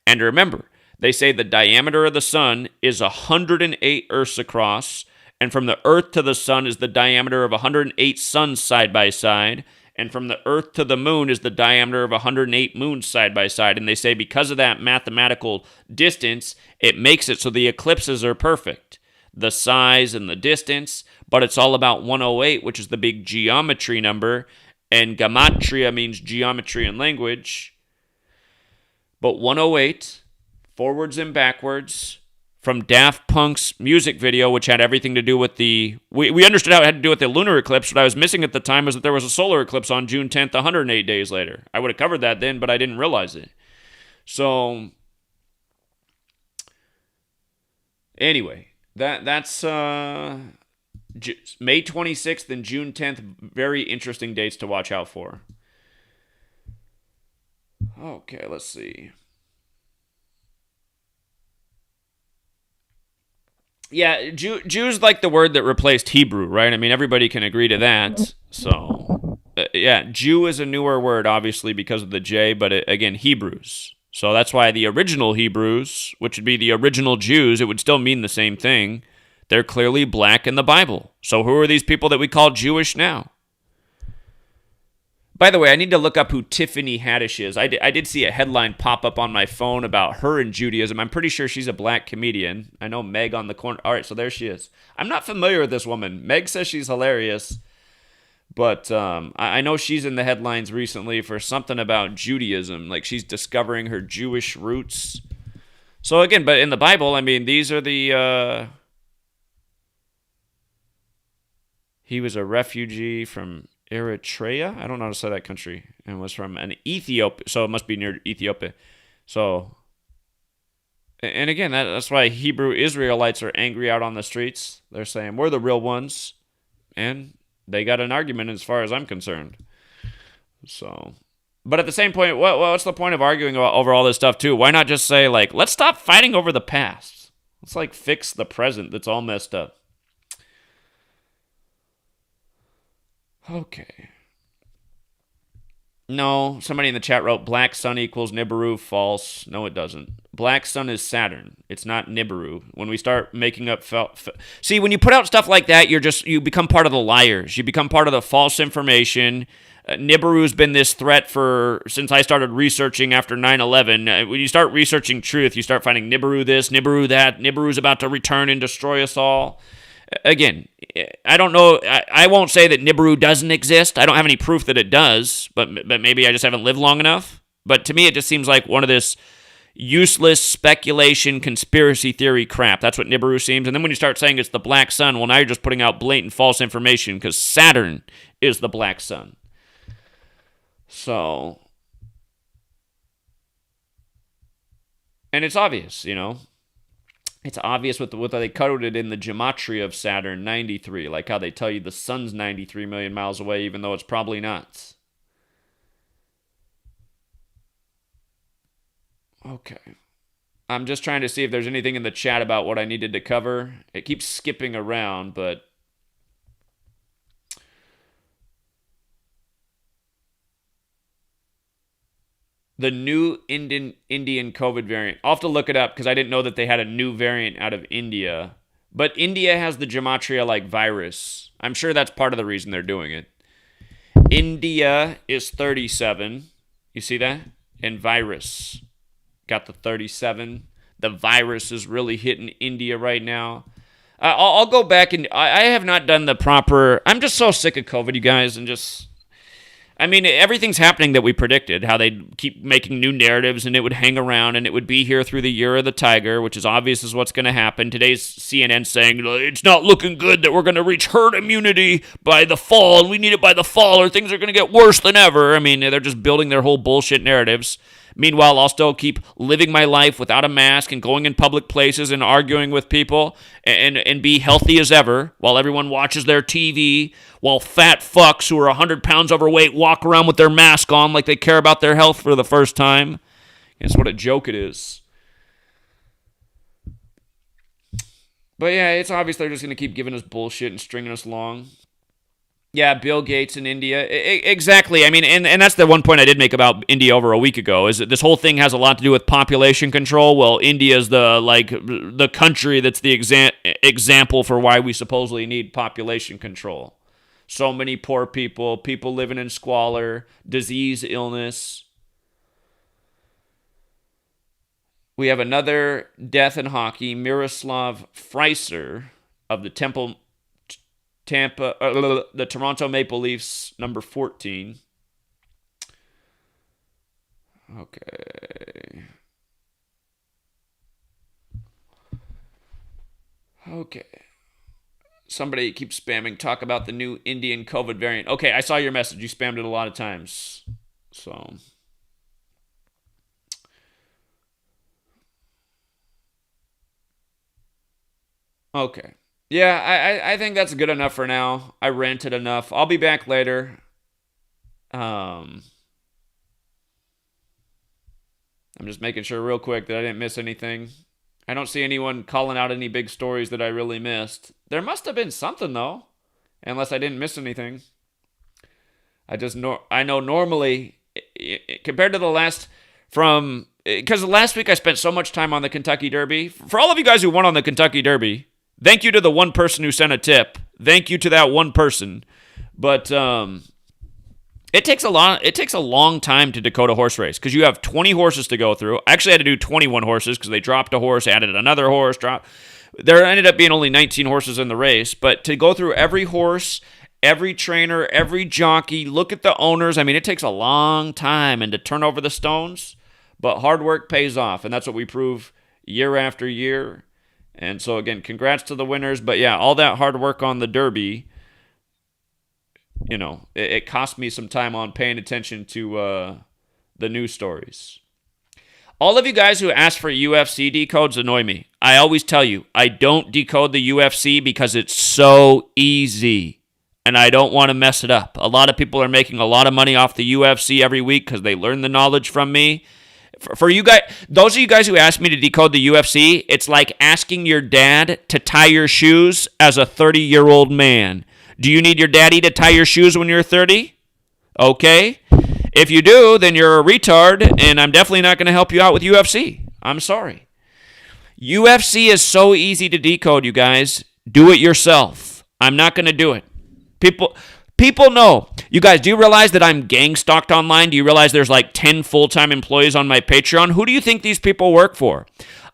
And remember, they say the diameter of the sun is 108 Earths across. And from the Earth to the sun is the diameter of 108 suns side by side. And from the Earth to the moon is the diameter of 108 moons side by side. And they say because of that mathematical distance, it makes it so the eclipses are perfect. The size and the distance, but it's all about 108, which is the big geometry number. And gematria means geometry in language. But 108, forwards and backwards, from Daft Punk's music video, which had everything to do with we understood how it had to do with the lunar eclipse. What I was missing at the time was that there was a solar eclipse on June 10th, 108 days later. I would have covered that then, but I didn't realize it. So, anyway, that's May 26th and June 10th, very interesting dates to watch out for. Okay, let's see. Yeah, Jew's like the word that replaced Hebrew, right? I mean, everybody can agree to that. So, yeah, Jew is a newer word, obviously, because of the J, but again, Hebrews. So that's why the original Hebrews, which would be the original Jews, it would still mean the same thing. They're clearly black in the Bible. So who are these people that we call Jewish now? By the way, I need to look up who Tiffany Haddish is. I did see a headline pop up on my phone about her and Judaism. I'm pretty sure she's a black comedian. I know Meg on the corner. All right, so there she is. I'm not familiar with this woman. Meg says she's hilarious, but I know she's in the headlines recently for something about Judaism. Like she's discovering her Jewish roots. So again, but in the Bible, I mean, these are the... he was a refugee from Eritrea. I don't know how to say that country. And was from an Ethiopia. So it must be near Ethiopia. So, and again, that's why Hebrew Israelites are angry out on the streets. They're saying, we're the real ones. And they got an argument as far as I'm concerned. So, but at the same point, what's the point of arguing over all this stuff too? Why not just say, like, let's stop fighting over the past. Let's, like, fix the present that's all messed up. Okay. No, somebody in the chat wrote Black Sun equals Nibiru. False. No, it doesn't. Black Sun is Saturn. It's not Nibiru. When we start making up... See, when you put out stuff like that, you become part of the liars. You become part of the false information. Nibiru's been this threat since I started researching after 9/11. When you start researching truth, you start finding Nibiru this, Nibiru that. Nibiru's about to return and destroy us all. Again, I don't know. I won't say that Nibiru doesn't exist. I don't have any proof that it does, but maybe I just haven't lived long enough. But to me, it just seems like one of this useless speculation, conspiracy theory crap. That's what Nibiru seems. And then when you start saying it's the Black Sun, well, now you're just putting out blatant false information because Saturn is the Black Sun. So, and it's obvious, you know. It's obvious with what they coded in the gematria of Saturn, 93, like how they tell you the sun's 93 million miles away, even though it's probably not. Okay. I'm just trying to see if there's anything in the chat about what I needed to cover. It keeps skipping around, but... the new Indian COVID variant. I'll have to look it up because I didn't know that they had a new variant out of India. But India has the gematria-like virus. I'm sure that's part of the reason they're doing it. India is 37. You see that? And virus got the 37. The virus is really hitting India right now. I'll go back and I have not done the proper... I'm just so sick of COVID, you guys, and just... I mean, everything's happening that we predicted, how they'd keep making new narratives and it would hang around and it would be here through the year of the tiger, which is obvious is what's going to happen. Today's CNN saying it's not looking good that we're going to reach herd immunity by the fall and we need it by the fall or things are going to get worse than ever. I mean, they're just building their whole bullshit narratives. Meanwhile, I'll still keep living my life without a mask and going in public places and arguing with people and be healthy as ever while everyone watches their TV, while fat fucks who are 100 pounds overweight walk around with their mask on like they care about their health for the first time. Guess what a joke it is. But yeah, it's obvious they're just going to keep giving us bullshit and stringing us along. Yeah, Bill Gates in India. Exactly. I mean, and that's the one point I did make about India over a week ago, is that this whole thing has a lot to do with population control. Well, India's the country that's the example for why we supposedly need population control. So many poor people, people living in squalor, disease, illness. We have another death in hockey, Miroslav Freiser of the the Toronto Maple Leafs, number 14. Okay. Somebody keeps spamming, talk about the new Indian COVID variant. Okay, I saw your message. You spammed it a lot of times. So... okay. Yeah, I think that's good enough for now. I ranted enough. I'll be back later. I'm just making sure real quick that I didn't miss anything. I don't see anyone calling out any big stories that I really missed. There must have been something, though, unless I didn't miss anything. I know normally, compared to the last, because last week I spent so much time on the Kentucky Derby. For all of you guys who won on the Kentucky Derby, thank you to the one person who sent a tip. Thank you to that one person. But it takes a long time to decode a horse race because you have 20 horses to go through. I actually had to do 21 horses because they dropped a horse, added another horse, There ended up being only 19 horses in the race, but to go through every horse, every trainer, every jockey, look at the owners. I mean, it takes a long time and to turn over the stones, but hard work pays off, and that's what we prove year after year. And so, again, congrats to the winners. But, yeah, all that hard work on the Derby, it cost me some time on paying attention to the news stories. All of you guys who ask for UFC decodes annoy me. I always tell you, I don't decode the UFC because it's so easy, and I don't want to mess it up. A lot of people are making a lot of money off the UFC every week because they learn the knowledge from me. For you guys, those of you guys who ask me to decode the UFC, it's like asking your dad to tie your shoes as a 30-year-old man. Do you need your daddy to tie your shoes when you're 30? Okay. If you do, then you're a retard, and I'm definitely not going to help you out with UFC. I'm sorry. UFC is so easy to decode, you guys. Do it yourself. I'm not going to do it. People know. You guys, do you realize that I'm gang stalked online? Do you realize there's like 10 full-time employees on my Patreon? Who do you think these people work for?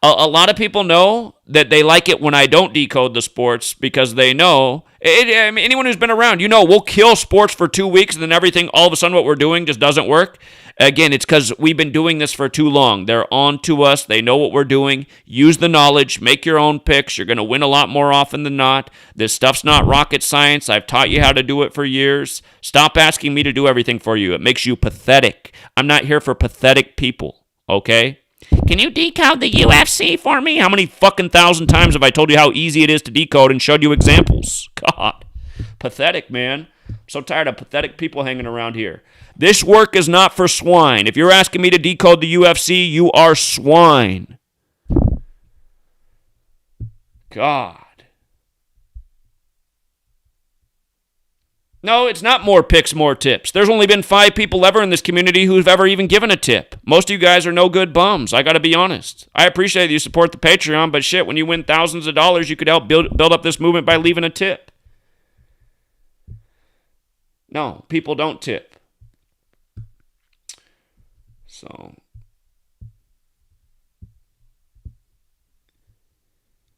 A lot of people know that they like it when I don't decode the sports because they know. I mean, anyone who's been around, we'll kill sports for 2 weeks and then everything, all of a sudden what we're doing just doesn't work. Again, it's because we've been doing this for too long. They're on to us. They know what we're doing. Use the knowledge. Make your own picks. You're going to win a lot more often than not. This stuff's not rocket science. I've taught you how to do it for years. Stop asking me to do everything for you. It makes you pathetic. I'm not here for pathetic people, okay? Can you decode the UFC for me? How many fucking thousand times have I told you how easy it is to decode and showed you examples? God. Pathetic, man. I'm so tired of pathetic people hanging around here. This work is not for swine. If you're asking me to decode the UFC, you are swine. God. No, it's not more picks, more tips. There's only been 5 people ever in this community who've ever even given a tip. Most of you guys are no good bums. I got to be honest. I appreciate that you support the Patreon, but shit, when you win thousands of dollars, you could help build up this movement by leaving a tip. No, people don't tip. So,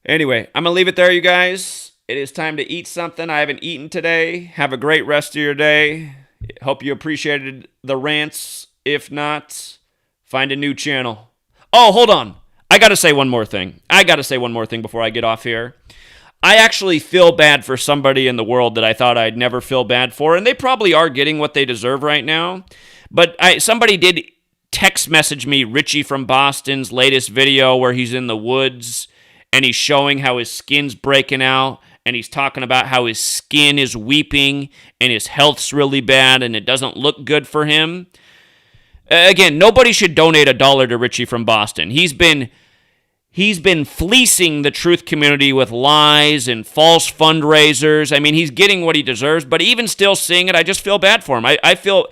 anyway, I'm going to leave it there, you guys. It is time to eat something. I haven't eaten today. Have a great rest of your day. Hope you appreciated the rants. If not, find a new channel. Oh, hold on. I got to say one more thing. Before I get off here. I actually feel bad for somebody in the world that I thought I'd never feel bad for, and they probably are getting what they deserve right now. But somebody did text message me Richie from Boston's latest video where he's in the woods, and he's showing how his skin's breaking out. And he's talking about how his skin is weeping and his health's really bad and it doesn't look good for him. Again, nobody should donate $1 to Richie from Boston. He's been fleecing the truth community with lies and false fundraisers. I mean, he's getting what he deserves, but even still seeing it, I just feel bad for him. I feel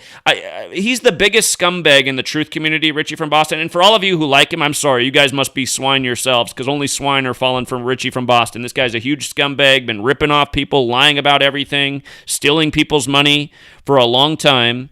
he's the biggest scumbag in the truth community, Richie from Boston. And for all of you who like him, I'm sorry. You guys must be swine yourselves because only swine are falling from Richie from Boston. This guy's a huge scumbag, been ripping off people, lying about everything, stealing people's money for a long time.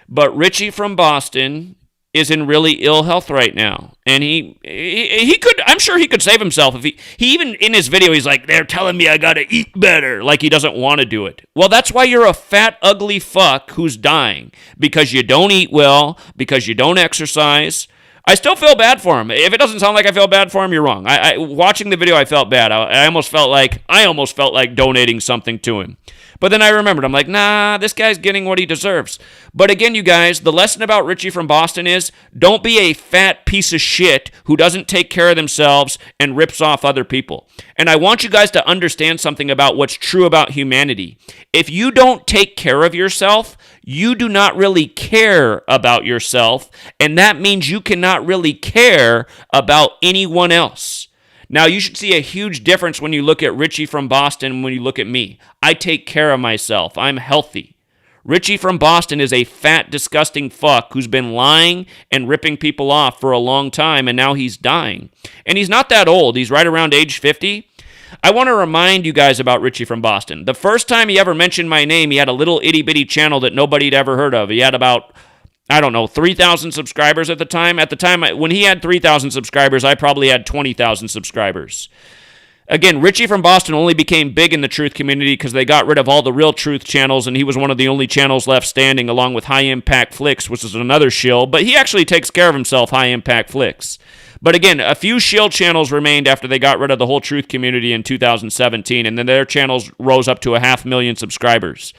But Richie from Boston is in really ill health right now. And he could, I'm sure he could save himself if he even in his video, he's like, they're telling me I gotta eat better, like he doesn't want to do it. Well, that's why you're a fat, ugly fuck who's dying, because you don't eat well, because you don't exercise. I still feel bad for him. If it doesn't sound like I feel bad for him, you're wrong. Watching the video, I felt bad. I almost felt like donating something to him. But then I remembered, I'm like, nah, this guy's getting what he deserves. But again, you guys, the lesson about Richie from Boston is don't be a fat piece of shit who doesn't take care of themselves and rips off other people. And I want you guys to understand something about what's true about humanity. If you don't take care of yourself, you do not really care about yourself, and that means you cannot really care about anyone else. Now, you should see a huge difference when you look at Richie from Boston and when you look at me. I take care of myself. I'm healthy. Richie from Boston is a fat, disgusting fuck who's been lying and ripping people off for a long time, and now he's dying. And he's not that old. He's right around age 50. I want to remind you guys about Richie from Boston. The first time he ever mentioned my name, he had a little itty-bitty channel that nobody'd ever heard of. He had about, 3,000 subscribers at the time. At the time, when he had 3,000 subscribers, I probably had 20,000 subscribers. Again, Richie from Boston only became big in the truth community because they got rid of all the real truth channels, and he was one of the only channels left standing, along with High Impact Flicks, which is another shill, but he actually takes care of himself, High Impact Flicks. But again, a few shill channels remained after they got rid of the whole truth community in 2017, and then their channels rose up to 500,000 subscribers.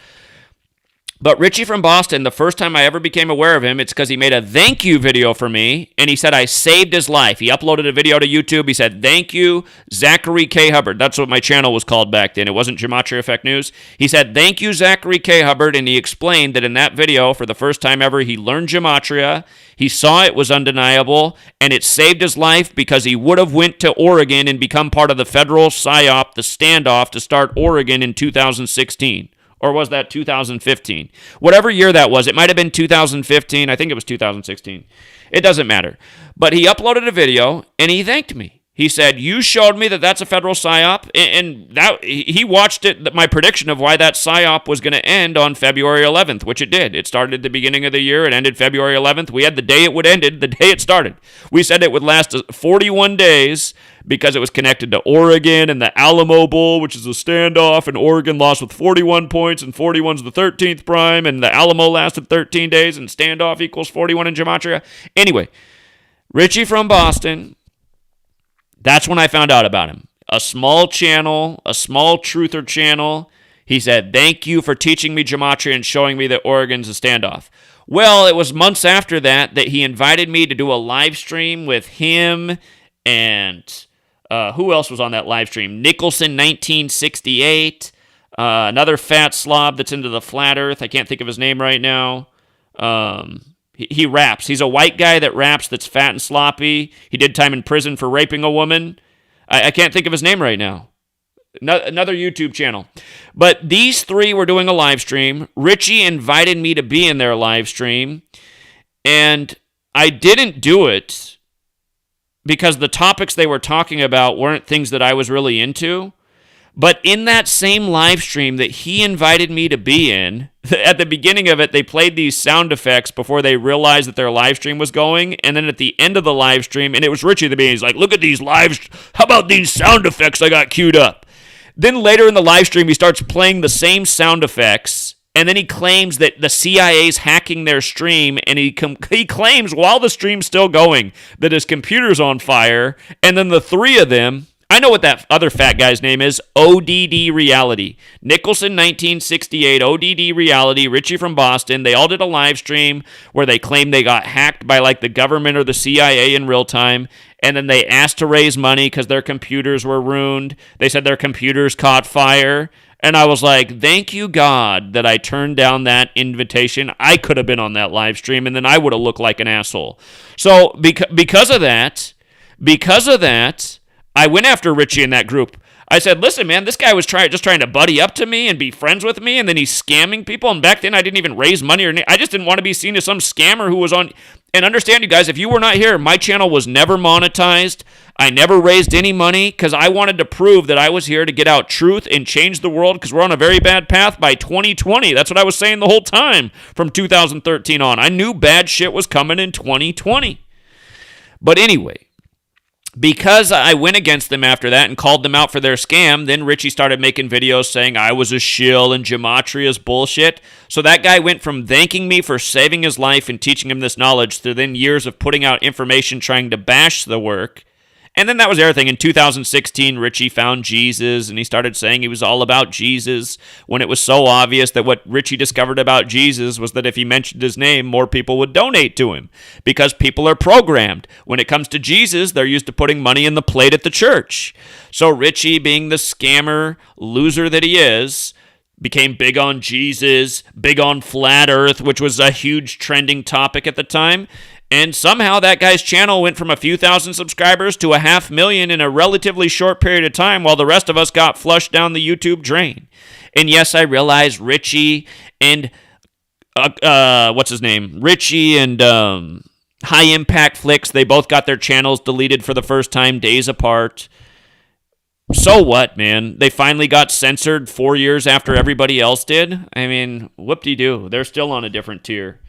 But Richie from Boston, the first time I ever became aware of him, it's because he made a thank you video for me, and he said I saved his life. He uploaded a video to YouTube. He said, thank you, Zachary K. Hubbard. That's what my channel was called back then. It wasn't GematriaEffectNews. He said, thank you, Zachary K. Hubbard, and he explained that in that video, for the first time ever, he learned Gematria. He saw it was undeniable, and it saved his life because he would have went to Oregon and become part of the federal PSYOP, the standoff, to start Oregon in 2016. Or was that 2015? Whatever year that was, it might have been 2015. I think it was 2016. It doesn't matter. But he uploaded a video, and he thanked me. He said, you showed me that that's a federal PSYOP, and that he watched it, my prediction of why that PSYOP was going to end on February 11th, which it did. It started at the beginning of the year. It ended February 11th. We had the day it would end, the day it started. We said it would last 41 days because it was connected to Oregon and the Alamo Bowl, which is a standoff, and Oregon lost with 41 points, and 41's the 13th prime, and the Alamo lasted 13 days, and standoff equals 41 in Gematria. Anyway, Richie from Boston, that's when I found out about him. A small channel, a small truther channel. He said, thank you for teaching me Gematria and showing me that Oregon's a standoff. Well, it was months after that he invited me to do a live stream with him and who else was on that live stream? Nicholson 1968, another fat slob that's into the flat earth. I can't think of his name right now. He raps. He's a white guy that raps that's fat and sloppy. He did time in prison for raping a woman. I can't think of his name right now. Another YouTube channel. But these three were doing a live stream. Richie invited me to be in their live stream, and I didn't do it because the topics they were talking about weren't things that I was really into. But in that same live stream that he invited me to be in, at the beginning of it, they played these sound effects before they realized that their live stream was going. And then at the end of the live stream, and it was Richie at the beginning, he's like, look at these how about these sound effects I got queued up? Then later in the live stream, he starts playing the same sound effects, and then he claims that the CIA's hacking their stream, and he claims while the stream's still going that his computer's on fire, and then the three of them, I know what that other fat guy's name is, ODD Reality. Nicholson 1968, ODD Reality, Richie from Boston, they all did a live stream where they claimed they got hacked by like the government or the CIA in real time, and then they asked to raise money because their computers were ruined. They said their computers caught fire. And I was like, thank you, God, that I turned down that invitation. I could have been on that live stream, and then I would have looked like an asshole. So because of that, I went after Richie in that group. I said, listen, man, this guy was just trying to buddy up to me and be friends with me, and then he's scamming people. And back then, I didn't even raise money I just didn't want to be seen as some scammer who was on. And understand, you guys, if you were not here, my channel was never monetized. I never raised any money because I wanted to prove that I was here to get out truth and change the world because we're on a very bad path by 2020. That's what I was saying the whole time from 2013 on. I knew bad shit was coming in 2020. But anyway, because I went against them after that and called them out for their scam, then Richie started making videos saying I was a shill and Gematria's bullshit. So that guy went from thanking me for saving his life and teaching him this knowledge to then years of putting out information trying to bash the work. And then that was everything. In 2016, Richie found Jesus, and he started saying he was all about Jesus, when it was so obvious that what Richie discovered about Jesus was that if he mentioned his name, more people would donate to him, because people are programmed. When it comes to Jesus, they're used to putting money in the plate at the church. So Richie, being the scammer loser that he is, became big on Jesus, big on flat earth, which was a huge trending topic at the time. And somehow that guy's channel went from a few thousand subscribers to 500,000 in a relatively short period of time, while the rest of us got flushed down the YouTube drain. And yes, I realize Richie and what's his name? Richie and High Impact Flicks, they both got their channels deleted for the first time days apart. So what, man? They finally got censored 4 years after everybody else did. I mean, whoop-de-doo. They're still on a different tier.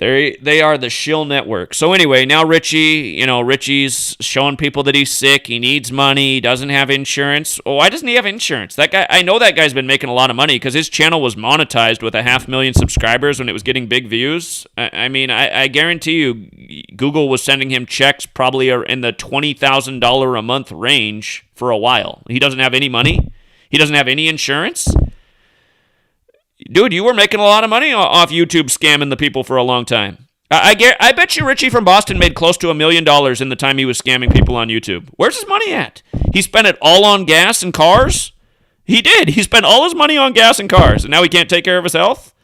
They are the shill network. So anyway, now Richie's showing people that he's sick. He needs money. He doesn't have insurance. Oh, why doesn't he have insurance? That guy, I know that guy's been making a lot of money because his channel was monetized with 500,000 subscribers when it was getting big views. I mean, I guarantee you, Google was sending him checks probably in the $20,000 a month range for a while. He doesn't have any money. He doesn't have any insurance. Dude, you were making a lot of money off YouTube scamming the people for a long time. I bet you Richie from Boston made close to $1 million in the time he was scamming people on YouTube. Where's his money at? He spent it all on gas and cars? He did. He spent all his money on gas and cars, and now he can't take care of his health?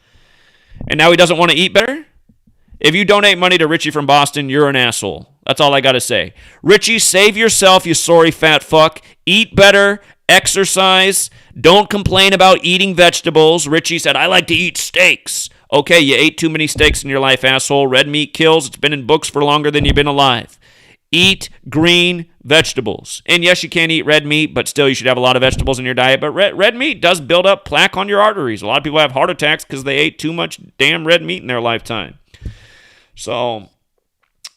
And now he doesn't want to eat better? If you donate money to Richie from Boston, you're an asshole. That's all I got to say. Richie, save yourself, you sorry fat fuck. Eat better. Exercise. Don't complain about eating vegetables. Richie said, I like to eat steaks. Okay, you ate too many steaks in your life, asshole. Red meat kills. It's been in books for longer than you've been alive. Eat green vegetables. And yes, you can't eat red meat, but still you should have a lot of vegetables in your diet. But red meat does build up plaque on your arteries. A lot of people have heart attacks because they ate too much damn red meat in their lifetime. So,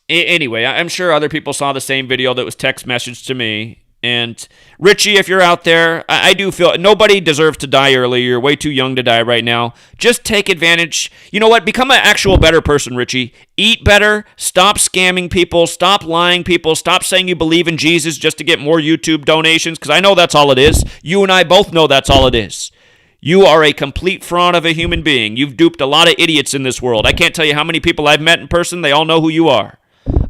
anyway, I'm sure other people saw the same video that was text messaged to me. And Richie, if you're out there, I do feel nobody deserves to die early. You're way too young to die right now. Just take advantage. You know what? Become an actual better person, Richie. Eat better. Stop scamming people. Stop lying people. Stop saying you believe in Jesus just to get more YouTube donations, because I know that's all it is. You and I both know that's all it is. You are a complete fraud of a human being. You've duped a lot of idiots in this world. I can't tell you how many people I've met in person. They all know who you are.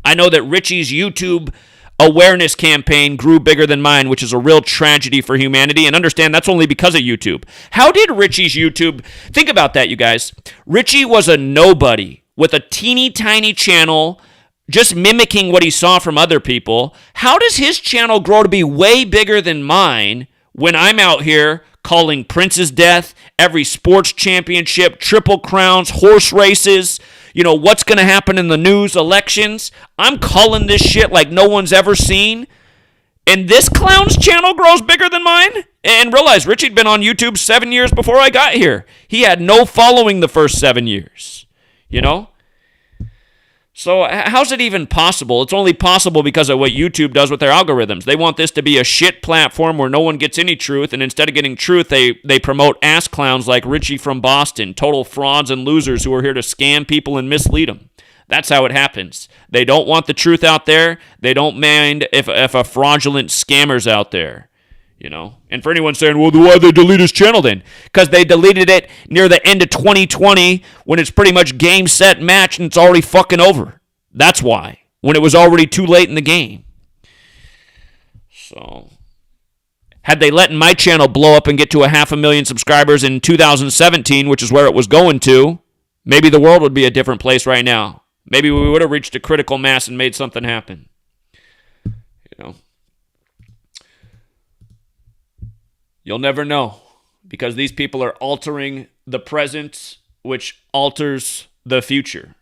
I know that Richie's YouTube awareness campaign grew bigger than mine, which is a real tragedy for humanity, and understand that's only because of YouTube. How did Richie's YouTube... Think about that, you guys. Richie was a nobody with a teeny tiny channel just mimicking what he saw from other people. How does his channel grow to be way bigger than mine when I'm out here calling Prince's death, every sports championship, triple crowns, horse races, what's going to happen in the news, elections? I'm calling this shit like no one's ever seen. And this clown's channel grows bigger than mine? And realize Richie'd been on YouTube 7 years before I got here. He had no following the first 7 years. So how's it even possible? It's only possible because of what YouTube does with their algorithms. They want this to be a shit platform where no one gets any truth, and instead of getting truth, they promote ass clowns like Richie from Boston, total frauds and losers who are here to scam people and mislead them. That's how it happens. They don't want the truth out there. They don't mind if a fraudulent scammer's out there. And for anyone saying, well, why did they delete his channel then? Because they deleted it near the end of 2020 when it's pretty much game, set, match, and it's already fucking over. That's why. When it was already too late in the game. So, had they let my channel blow up and get to 500,000 subscribers in 2017, which is where it was going to, maybe the world would be a different place right now. Maybe we would have reached a critical mass and made something happen. You'll never know, because these people are altering the present, which alters the future.